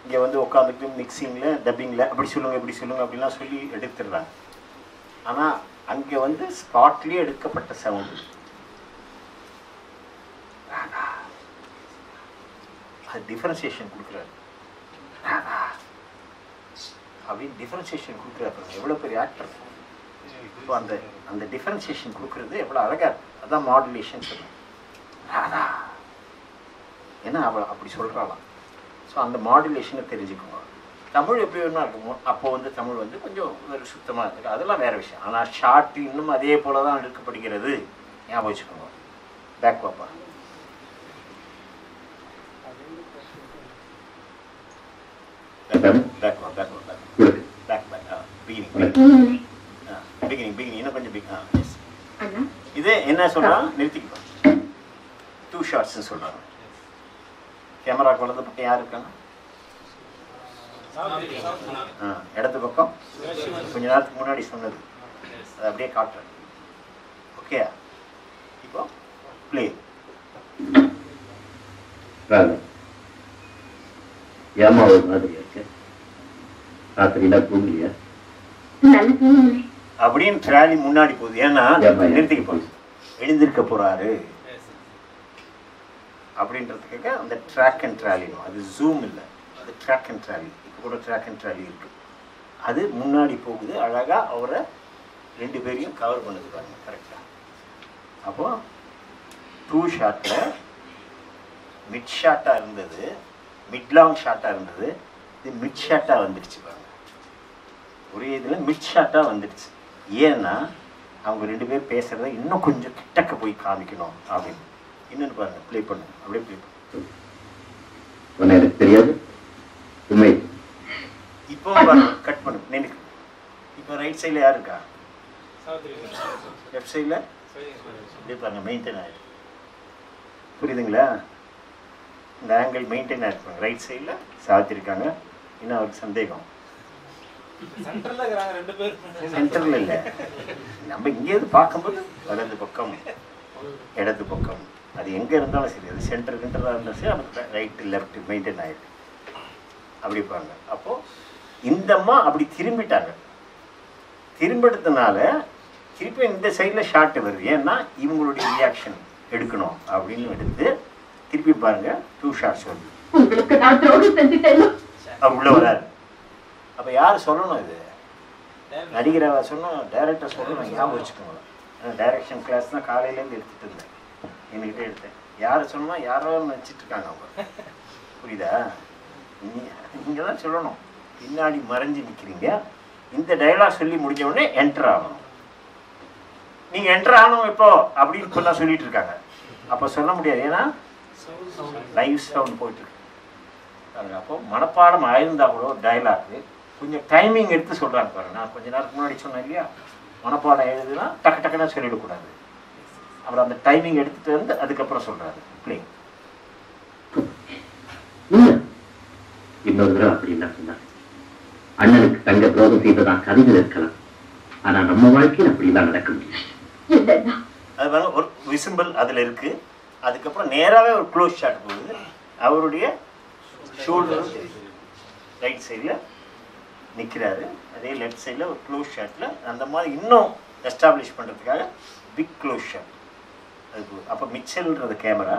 இங்கே வந்து உட்காந்துட்டு மிக்சிங்கில் டப்பிங்கில் அப்படி சொல்லுங்கள் இப்படி சொல்லுங்கள் அப்படின்லாம் சொல்லி எடுத்துடுறாங்க. ஆனால் அங்கே வந்து ஸ்பாட்லேயே எடுக்கப்பட்ட சவுண்டு, அது டிஃபரன்சியேஷன் கொடுக்குறாரு. அப்படின்னு டிஃபரன்சியேஷன் கொடுக்குறாரு. எவ்வளோ பெரிய ஆக்டர். இப்போ அந்த அந்த டிஃபரன்சியேஷன் கொடுக்குறது எவ்வளோ அழகாக இருக்கு. அதான் மாடுலேஷன் சொல்லுவேன். ஏன்னா அவள் அப்படி சொல்கிறாளாம். ஸோ அந்த மாடுலேஷனை தெரிஞ்சுக்கோங்க. தமிழ் எப்படி வேணுமா இருக்குமோ அப்போ வந்து தமிழ் வந்து கொஞ்சம் ஒரு சுத்தமாக இருக்குது, அதெல்லாம் வேறு விஷயம். ஆனால் ஷார்ட் இன்னும் அதே போல தான் எடுக்கப்படுகிறது, ஞாபகம் வச்சுக்கோங்க. பேக் பாப்பா, இன்னும் கொஞ்சம் இது என்ன சொல்றாங்க, நிறுத்திக்கலாம். 2 ஷாட்ஸ் சொல்றாங்க. கேமரா வலது பக்கம் யார் இருக்காங்க? இடது பக்கம் கொஞ்ச நேரத்துக்கு முன்னாடி சொன்னது, அதை அப்படியே காட்டுறேன். ஓகே, இப்போ பிளே. ஏமா ஒரு மாதிரி இருக்கு, ராத்திரியில தூங்கலையா அப்படின்னு ட்ராலி முன்னாடி போகுது. ஏன்னா நிறுத்திக்க போகுது, எழுந்திருக்க போறாரு அப்படின்றதுக்காக அந்த ட்ராக் அண்ட் ட்ராலினும். அது ஜூம் இல்லை, அது ட்ராக் அண்ட் ட்ராலி. இப்போ கூட ட்ராக் அண்ட் ட்ராலி இருக்கு. அது முன்னாடி போகுது, அழகா அவரை 2 பேரையும் கவர் பண்ணுது பாருங்க, கரெக்டா. அப்போ 2 ஷாட்டில் மிட் ஷாட்டாக இருந்தது, மிட் லாங் ஷாட்டாக இருந்தது, இது மிட் ஷாட்டாக வந்துடுச்சு பாருங்க. ஒரே இதில் மிட் ஷாட்டாக வந்துடுச்சு. ஏன்னா அவங்க 2 பேர் பேசுகிறத இன்னும் கொஞ்சம் கிட்டக்க போய் காமிக்கணும் அப்படின்னு. இன்னொன்று பாருங்க, ப்ளே பண்ணுங்க, அப்படியே ப்ளே பண்ணுங்க. எனக்கு தெரியாது உண்மை. இப்போ பாருங்க, கட் பண்ணு, நினைக்கு. இப்போ ரைட் சைடில் யார் இருக்கா? லெஃப்ட் சைடில் அப்படியே பாருங்க, மெயின்டைன் ஆகிடும். புரியுதுங்களா? இந்த ஆங்கிள் மெயின்டைன் ஆகிருப்பாங்க. ரைட் சைடில் சாத்திருக்காங்க. இன்னும் அவருக்கு சந்தேகம், சென்டரில் இல்லை, நம்ம இங்கேருந்து பார்க்கும்போது வலது பக்கம் இடது பக்கம், அது எங்கே இருந்தாலும் சரி, அது சென்டராக இருந்தாலும் சரி, அது ரைட்டு லெஃப்ட் மெயின்டைன் ஆகிடுது. அப்படி பாருங்க. அப்போது இந்த அம்மா அப்படி திரும்பிட்டாங்க. திரும்பிடுறதுனால திருப்பி இந்த சைடில் ஷார்ட் வருது. ஏன்னா இவங்களுடைய ரியாக்ஷன் எடுக்கணும் அப்படின்னு எடுத்து திருப்பி பாருங்க, 2 ஷார்ட்ஸ் வருது. உள்ள வராது. அப்போ யார் சொல்லணும்? இது நடிகரை சொன்னால் டைரக்டர் சொல்லணும். ஞாபகம் வச்சுக்கோங்க. டைரக்ஷன் கிளாஸ் தான் காலையிலேருந்து எடுத்துகிட்டு இருந்தேன், என்கிட்ட எடுத்தேன். யார் சொன்னால் யாரோ நினச்சிட்டு இருக்காங்க அவங்க. புரியுதா? நீங்கள் தான் சொல்லணும். பின்னாடி மறைஞ்சு நிற்கிறீங்க. இந்த டைலாக் சொல்லி முடிஞ்ச உடனே என்டர் ஆகணும். நீங்கள் என்டர் ஆகணும் இப்போ அப்படின்னு இப்போதான் சொல்லிட்டு இருக்காங்க. அப்போ சொல்ல முடியாது, ஏன்னா லைவ் சவுண்ட் போயிட்டு இருக்கு. அப்போ மனப்பாடம் ஆயிருந்தா கூட டயலாக்கு கொஞ்சம் டைமிங் எடுத்து சொல்கிறாங்க பாருங்க. நான் கொஞ்ச நேரத்துக்கு முன்னாடி சொன்னேன் இல்லையா, மனப்பாடம் எழுதுனா டக்கு டக்குன்னு சொல்லிடக்கூடாது. அப்புறம் அந்த டைமிங் எடுத்துகிட்டு வந்து அதுக்கப்புறம் சொல்கிறாரு பிளே. இன்னொரு தடவை அப்படி என்ன சொன்னார், அண்ணனுக்கு தங்க துரோகம் செய்ததான் கதைகள் இருக்கலாம், ஆனா நம்ம வாழ்க்கையில் அப்படிலாம் நடக்க முடியும். அது பாருங்க, ஒரு விசிம்பிள் அதில் இருக்கு. அதுக்கப்புறம் நேராகவே ஒரு க்ளோஸ் ஷாட் போகுது. அவருடைய ஷோல்டரும் தெரியுது. ரைட் சைடில் நிற்கிறாரு, அதே லெஃப்ட் சைடில் ஒரு க்ளோஸ் ஷாட்டில் அந்த மாதிரி இன்னும் எஸ்டாப்ளிஷ் பண்ணுறதுக்காக பிக் க்ளோஸ் ஷாட் அது போகுது. அப்போ மிச்சல்ன்றது கேமரா,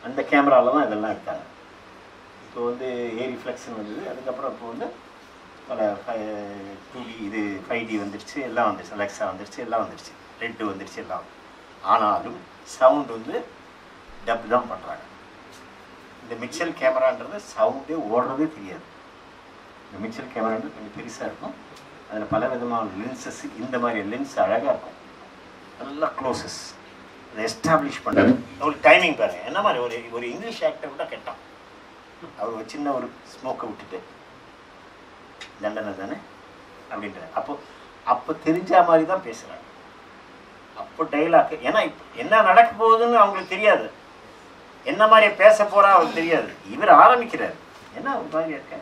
அந்த கேமராவில் தான் இதெல்லாம் இருக்காங்க. இப்போ வந்து ஏ ரிஃப்ளெக்ஷன் வந்தது. அதுக்கப்புறம் இப்போ வந்து பல 2D இது 5D வந்துடுச்சு, எல்லாம் வந்துடுச்சு, அலெக்ஸா வந்துடுச்சு, எல்லாம் வந்துடுச்சு, ரெட்டு வந்துடுச்சு எல்லாம். ஆனாலும் சவுண்ட் வந்து டப் தான் பண்ணுறாங்க. இந்த மிச்சல் கேமரான்றது சவுண்டே ஓடுறதே தெரியாது. இந்த மிச்சல் கேமரான்றது கொஞ்சம் பெருசாக இருக்கும். அதில் பல விதமான லென்சஸ், இந்த மாதிரி லென்ஸ் அழகாக இருக்கும், நல்லா க்ளோசஸ், அதை எஸ்டாப்ளிஷ் பண்ணுறது. அவங்களுக்கு டைமிங் பாருங்கள் என்ன மாதிரி. ஒரு இங்கிலீஷ் ஆக்டர் கூட கேட்டான். அவர் ஒரு சின்ன ஒரு ஸ்மோக்கை விட்டுட்டு தண்டனை தானே அப்படின்ற அப்போ தெரிஞ்ச மாதிரி தான் பேசுகிறாங்க. அப்போ டைலாக், ஏன்னா இப்போ என்ன நடக்க போகுதுன்னு அவங்களுக்கு தெரியாது, என்ன மாதிரி பேச போகிறா அவருக்கு தெரியாது. இவர் ஆரம்பிக்கிறார், என்ன ஒரு மாதிரி இருக்க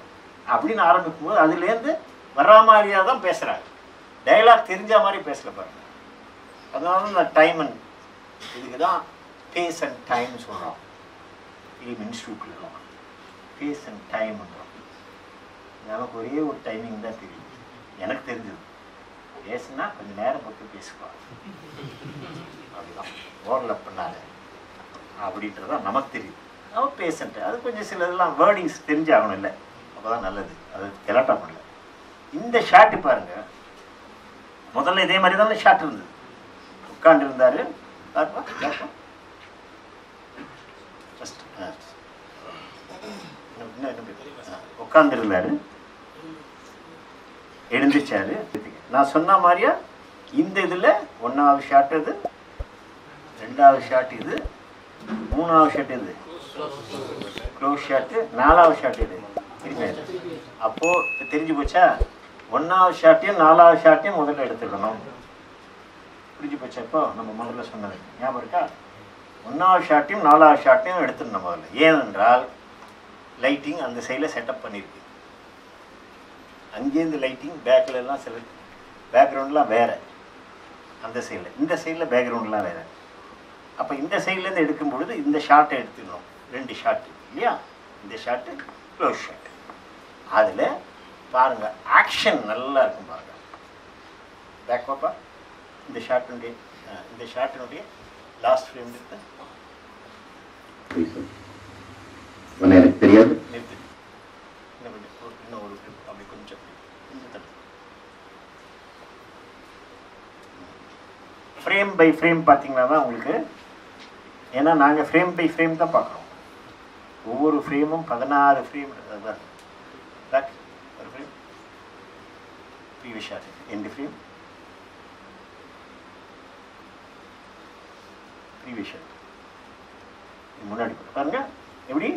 அப்படின்னு ஆரம்பிக்கும் போது அதுலேருந்து வர்ற மாதிரியாக தான் பேசுகிறாங்க. டைலாக் தெரிஞ்ச மாதிரி பேசல பாருங்க. அதனால நான் டைம் அண்ட் இதுக்கு தான் பேஸ் அண்ட் டைம்னு சொல்கிறோம். ஃபிலிம் இன்ஸ்டியூட்லாம் பேஸ் அண்ட் டைம்ன்றோம். நமக்கு ஒரே ஒரு டைமிங் தான் தெரியும். எனக்கு தெரிஞ்சது பேசுனா கொஞ்சம் நேரம் போட்டு பேசுவான், அப்படிதான் ஓவர்லப் பண்ணாத அப்படின்றதான் நமக்கு தெரியும். அவன் பேசன்ட்டு அது கொஞ்சம் சில இதெல்லாம் வேர்டிங்ஸ் தெரிஞ்சாகணும் இல்லை, அப்போ தான் நல்லது. அது கெலாட்டா பண்ணல. இந்த ஷாட்டு பாருங்க, முதல்ல இதே மாதிரி தானே ஷாட் இருந்தது. உட்காண்டு இருந்தார், உட்கார்ந்து இருந்தாரு, எழுந்திருச்சாரு. நான் சொன்ன மாதிரியா இந்த இதில் 1வது ஷாட் இது, 2வது ஷாட் இது, 3வது ஷாட் இது க்ளோஸ் ஷாட்டு, 4வது ஷாட் இது இருக்காது. அப்போது தெரிஞ்சு போச்சா, 1வது ஷாட்டையும் 4வது ஷாட்டையும் முதல்ல எடுத்துக்கணும். புரிஞ்சு போச்சா? இப்போ நம்ம முதல்ல சொன்னது ஞாபகம் இருக்கா? 1வது ஷாட்டையும் 4வது ஷாட்டையும் எடுத்துடணும் முதல்ல. ஏனென்றால் லைட்டிங் அந்த சைடில் செட்டப் பண்ணியிருக்கு. அங்கேருந்து லைட்டிங் பேக்கில் எல்லாம் சில பேக்ரவுண்ட்லாம் வேறு, அந்த சைடில் இந்த சைடில் பேக்ரவுண்ட்லாம் வேறு. அப்போ இந்த சைட்லேருந்து எடுக்கும் பொழுது இந்த ஷார்ட்டை எடுத்துக்கணும். 2 ஷாட்டு இல்லையா? இந்த ஷாட்டு க்ளோஸ் ஷாட்டு. அதில் பாருங்கள் ஆக்ஷன் நல்லா இருக்கும் பாருங்கள். பேக் பாப்பா, இந்த ஷாட்டினுடைய லாஸ்ட் ஃப்ரேம் எடுத்து எனக்கு தெரியாது. நிறுத்து. இன்னும் ஒரு அப்படி கொஞ்சம் ஃப்ரேம் பை ஃப்ரேம் பார்த்தீங்கன்னா தான் உங்களுக்கு, ஏன்னா நாங்கள் ஃப்ரேம் பை ஃப்ரேம் தான் பார்க்குறோம். ஒவ்வொரு ஃப்ரேமும் 16 ஃப்ரேம். அதுதான் பேக் ஒரு frame, previous shot, end frame, previous shot. முன்னாடி பாருங்க எப்படி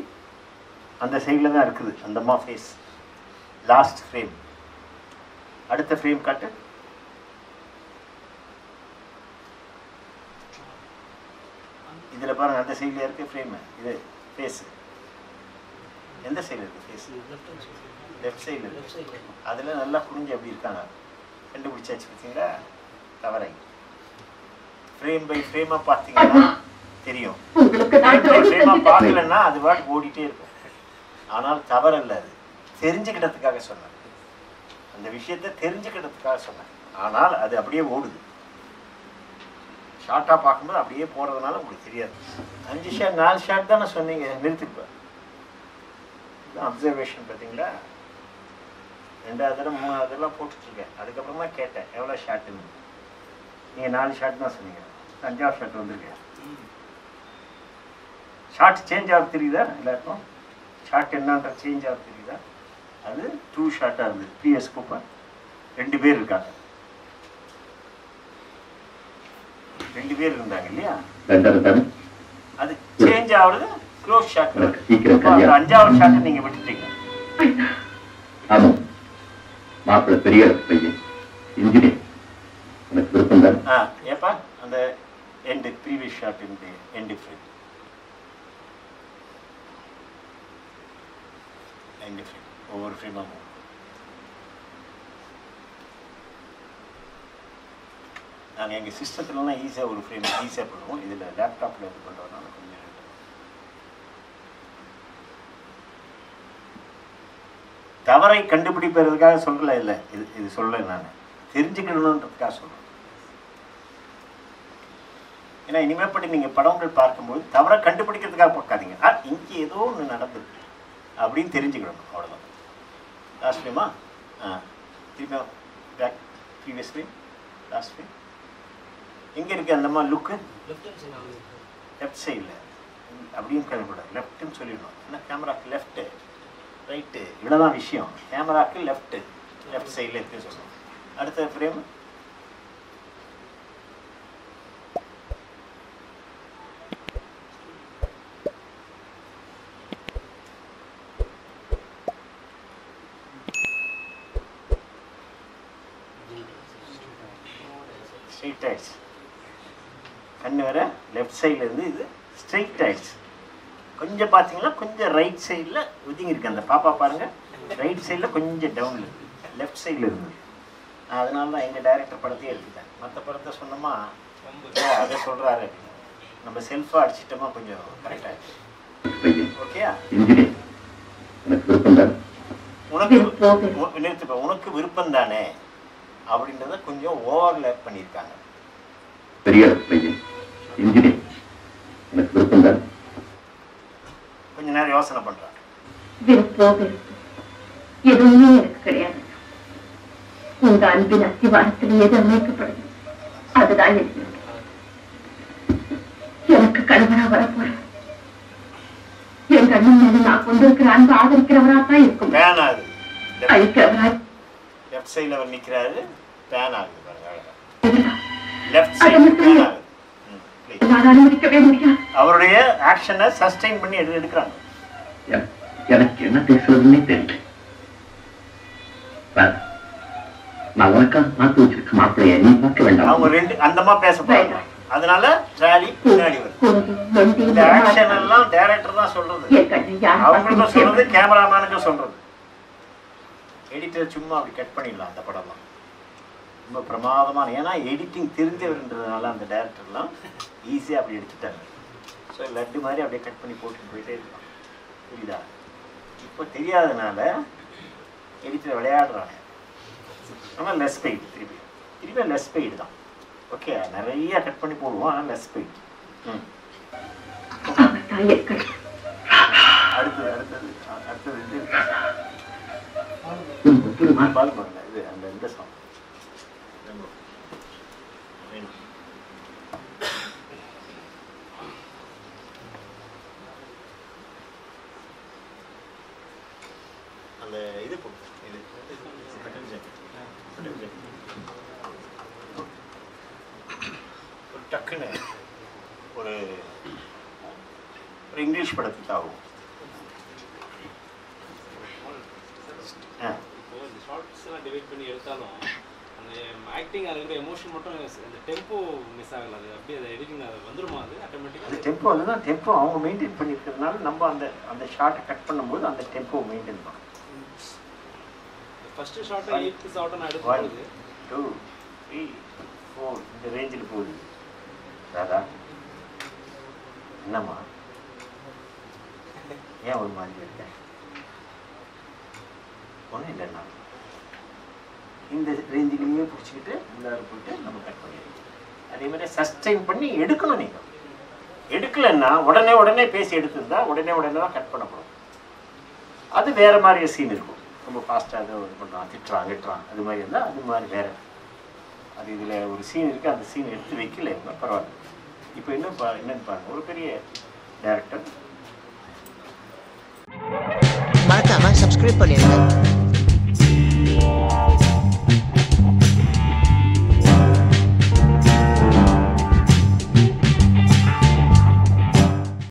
அந்த சைடில் தான் இருக்குது அந்த அம்மா ஃபேஸ். லாஸ்ட் ஃப்ரேம், அடுத்த ஃப்ரேம் காட்டு. இதில் பாருங்கள் அந்த சைடில் இருக்குது ஃப்ரேமு, இது ஃபேஸு. எந்த சைடில் இருக்குது ஃபேஸ்? லெஃப்ட் சைடில். அதில் நல்லா குனிஞ்சு அப்படி இருக்காங்க. கண்டுபிடிச்சாச்சு பார்த்தீங்களா? தவறை ஃப்ரேம் பை ஃப்ரேமாக பார்த்தீங்கன்னா தெரியும். ஃப்ரேமாக பார்க்கலன்னா அது பாட்டு ஓடிட்டே இருக்கும். ஆனால் தவறல்ல, அது தெரிஞ்சுக்கிட்டதுக்காக சொன்னேன். அந்த விஷயத்தை தெரிஞ்சுக்கிட்டதுக்காக சொன்னேன். ஆனால் அது அப்படியே ஓடுது. ஷார்ட்டாக பார்க்கும்போது அப்படியே போகிறதுனால உங்களுக்கு தெரியாது. 5 ஷாட் 4 ஷாட் தானே சொன்னீங்க, நிறுத்திப்பேன். இதுதான் அப்சர்வேஷன் பார்த்தீங்களா? 2வது தடவை 3வது தடவை போட்டுட்ருக்கேன். அதுக்கப்புறமா கேட்டேன் எவ்வளோ ஷாட்டுன்னு. நீங்கள் 4 ஷாட் தான் சொன்னீங்க, 5வது ஷாட் வந்திருக்கேன். ஷார்ட் சேஞ்ச் ஆக தெரியுதா எல்லாருக்கும்? ஷார்ட் என்னன்ற சேஞ்ச் ஆக தெரியுதா? அது 2 ஷார்ட்டாக இருந்தது. ப்ரீவியஸ் கோப்பா 2 பேர் இருக்காங்க, 2 பேர் இருந்தாங்க இல்லையா? அது சேஞ்ச் ஆகுறது க்ளோஸ் ஷாட். 5வது ஷாட்டை நீங்கள் விட்டுட்டீங்க. ஆமாம், மாப்பிள்ளை பெரிய பையன், இன்ஜினியர். எனக்கு விருப்பம் தான். ஏப்பா அந்த எண்டு ப்ரீவியஸ் ஷாட் இருந்து எண்டு ஃப்ரேம் ஒவ்வொரு ஃப்ரேமாக நாங்கள் எங்கள் சிஸ்டத்துலலாம் ஈஸியாக ஒரு ஃப்ரேம் ஈஸியாக பண்ணுவோம். இதில் லேப்டாப்பில் இது பண்ணுறதுனால கொஞ்சம் தவறை கண்டுபிடிப்பதற்காக சொல்லலை. இல்லை, இது சொல்ல நான் தெரிஞ்சுக்கணுன்றதுக்காக சொல்கிறேன். ஏன்னா இனிமேப்படி நீங்கள் படங்கள் பார்க்கும்போது தவறை கண்டுபிடிக்கிறதுக்காக பார்க்காதீங்க. இங்கே ஏதோ ஒன்று நடந்தது அப்படின்னு தெரிஞ்சுக்கணும், அவ்வளோதான். லாஸ்ட் ஃப்ரேமா? திரும்ப back previous frame, last frame. எங்கே இருக்குது அந்தம்மா லுக்கு? லெஃப்ட் சைடில் அப்படியும் கழிக்கூடாது, லெஃப்ட்டுன்னு சொல்லிடணும். ஏன்னா கேமராக்கு லெஃப்ட்டு ரைட்டு இவ்வளோதான் விஷயம். கேமராக்கு லெஃப்ட் சைடில் இருக்குன்னு சொல்லணும். அடுத்த ஃப்ரேம் ஸ்ட்ரெயிட் ஆயிடுச்சு. கண்ணு வேற லெஃப்ட் சைடில் இருந்து இது ஸ்ட்ரெயிட் ஆயிடுச்சு. கொஞ்சம் பார்த்தீங்கன்னா கொஞ்சம் ரைட் சைடில் ஒதுங்கி இருக்கு. அந்த பாப்பா பாருங்கள், ரைட் சைடில் கொஞ்சம் டவுனில் இருக்குது, லெஃப்ட் சைடில் இருந்தது. அதனால தான் எங்கள் டைரக்டர் படத்தையே எடுத்துட்டேன். மற்ற படத்தை சொன்னோமா அதை சொல்கிறாரு, நம்ம செல்ஃபாக அடிச்சிட்டோமா கொஞ்சம் கரெக்டாகிடுச்சு. ஓகேயா? உனக்கு நிறுத்துப்ப, உனக்கு விருப்பம் தானே அப்படின்றத கொஞ்சம் ஓவர்லேப் பண்ணியிருக்காங்க. பெரிய பையன், இன்ஜினியர், எனக்கு விருப்பம் தான். கொஞ்ச நேரம் யோசனை பண்றான். எதுவுமே எனக்கு கிடையாது. உங்க அன்பின் அத்திவாரத்தில் எது அமைக்கப்படுது அதுதான் எனக்கு. எனக்கு கணவரா வரப்போற என் அண்ணன் மேல நான் கொண்டிருக்கிற அன்பு ஆதரிக்கிறவராத்தான் இருக்கும். பேன் ஆகுது, அழிக்கிறவரா லெஃப்ட் சைடுல அவர் நிக்கிறாரு, பேன் ஆகுது பாருங்க. லெஃப்ட் சைடு பேன் ஆகுது. நான் அனுமதிக்கவே முடியாது. அவருடைய ஆக்ஷனை சஸ்டெயின் பண்ணி எடுக்கிறாங்க. எனக்கு என்ன பேசுறதுன்னே தெரியல. நான் உனக்காக பார்த்து வச்சிருக்க மாப்பிள்ளைய நீ பார்க்க வேண்டாம். அவங்க ரெண்டு அந்தமா பேச போறாங்க. அதனால ட்ராலி பின்னாடி வருது. இந்த ஆக்ஷன் எல்லாம் டைரக்டர் தான் சொல்றது, அவங்களுக்கும் சொல்றது, கேமராமேனுக்கும் சொல்றது. எடிட்டர் சும்மா அப்படி கட் பண்ணிடலாம். அந்த படம்லாம் ரொம்ப பிரமாதமான, ஏன்னா எடிட்டிங் தெரிஞ்சவர்ன்றதுனால அந்த டைரக்டர்லாம் ஈஸியாக அப்படி எடுத்துட்டாங்க. ஸோ லட்டு மாதிரி அப்படியே கட் பண்ணி போட்டுட்டு போயிட்டே இருக்கலாம். புரியுதா? இப்போ தெரியாதனால எடிட்டர் விளையாடுறாங்க. ஆனால் லெஸ் பெய்டு, திருப்பி லெஸ் பெய்டு தான். ஓகே, நிறைய கட் பண்ணி போடுவோம், ஆனால் லெஸ் பெய்டு. அடுத்தது பாருங்க, இது அந்த இந்த சாங் அந்த இது ஒரு டக்குன்னு ஒரு இங்கிலீஷ் படத்துக்கு ஆகும். டிவைட் பண்ணி எடுத்தாலும் அந்த ஆக்டிங் அதில் இருக்கிற எமோஷன் மட்டும் அந்த டெம்போ மிஸ் ஆகல. அது அப்படியே அதை எடிட்டிங் அது வந்துருமா? அது ஆட்டோமேட்டிக்காக அந்த டெம்போ அதுதான் டெம்போ அவங்க மெயின்டைன் பண்ணியிருக்கிறதுனால நம்ம அந்த ஷார்ட்டை கட் பண்ணும்போது அந்த டெம்போ மெயின்டைன் பண்ணணும். ஃபர்ஸ்ட் ஷார்ட்டை 8 ஷார்ட்டை நான் எடுத்து 1 2 3 4 இந்த ரேஞ்சில் போகுது. ராதா என்னம்மா ஏன் ஒரு மாதிரி இருக்கேன்? ஒன்றும் இல்லைண்ணா, இந்த ரேஞ்சிலேயே பிடிச்சிக்கிட்டு உள்ளார போயிட்டு நம்ம கட் பண்ணிடுவோம். அதே மாதிரி சஸ்டைன் பண்ணி எடுக்கணும். நீங்கள் எடுக்கலைன்னா உடனே பேசி எடுத்திருந்தா உடனே தான் கட் பண்ணப்படும். அது வேறு மாதிரி சீன் இருக்கும். ரொம்ப ஃபாஸ்ட்டாக ஏதோ இது பண்ணுறான், திட்டுறான் அது மாதிரி இருந்தால் அது மாதிரி வேறு. அது இதில் ஒரு சீன் இருக்குது, அந்த சீன் எடுத்து வைக்கல பரவாயில்ல. இப்போ என்னன்னு பாருங்கள், ஒரு பெரிய டைரக்டர். மறக்காம சப்ஸ்கிரைப் பண்ணிடுங்க.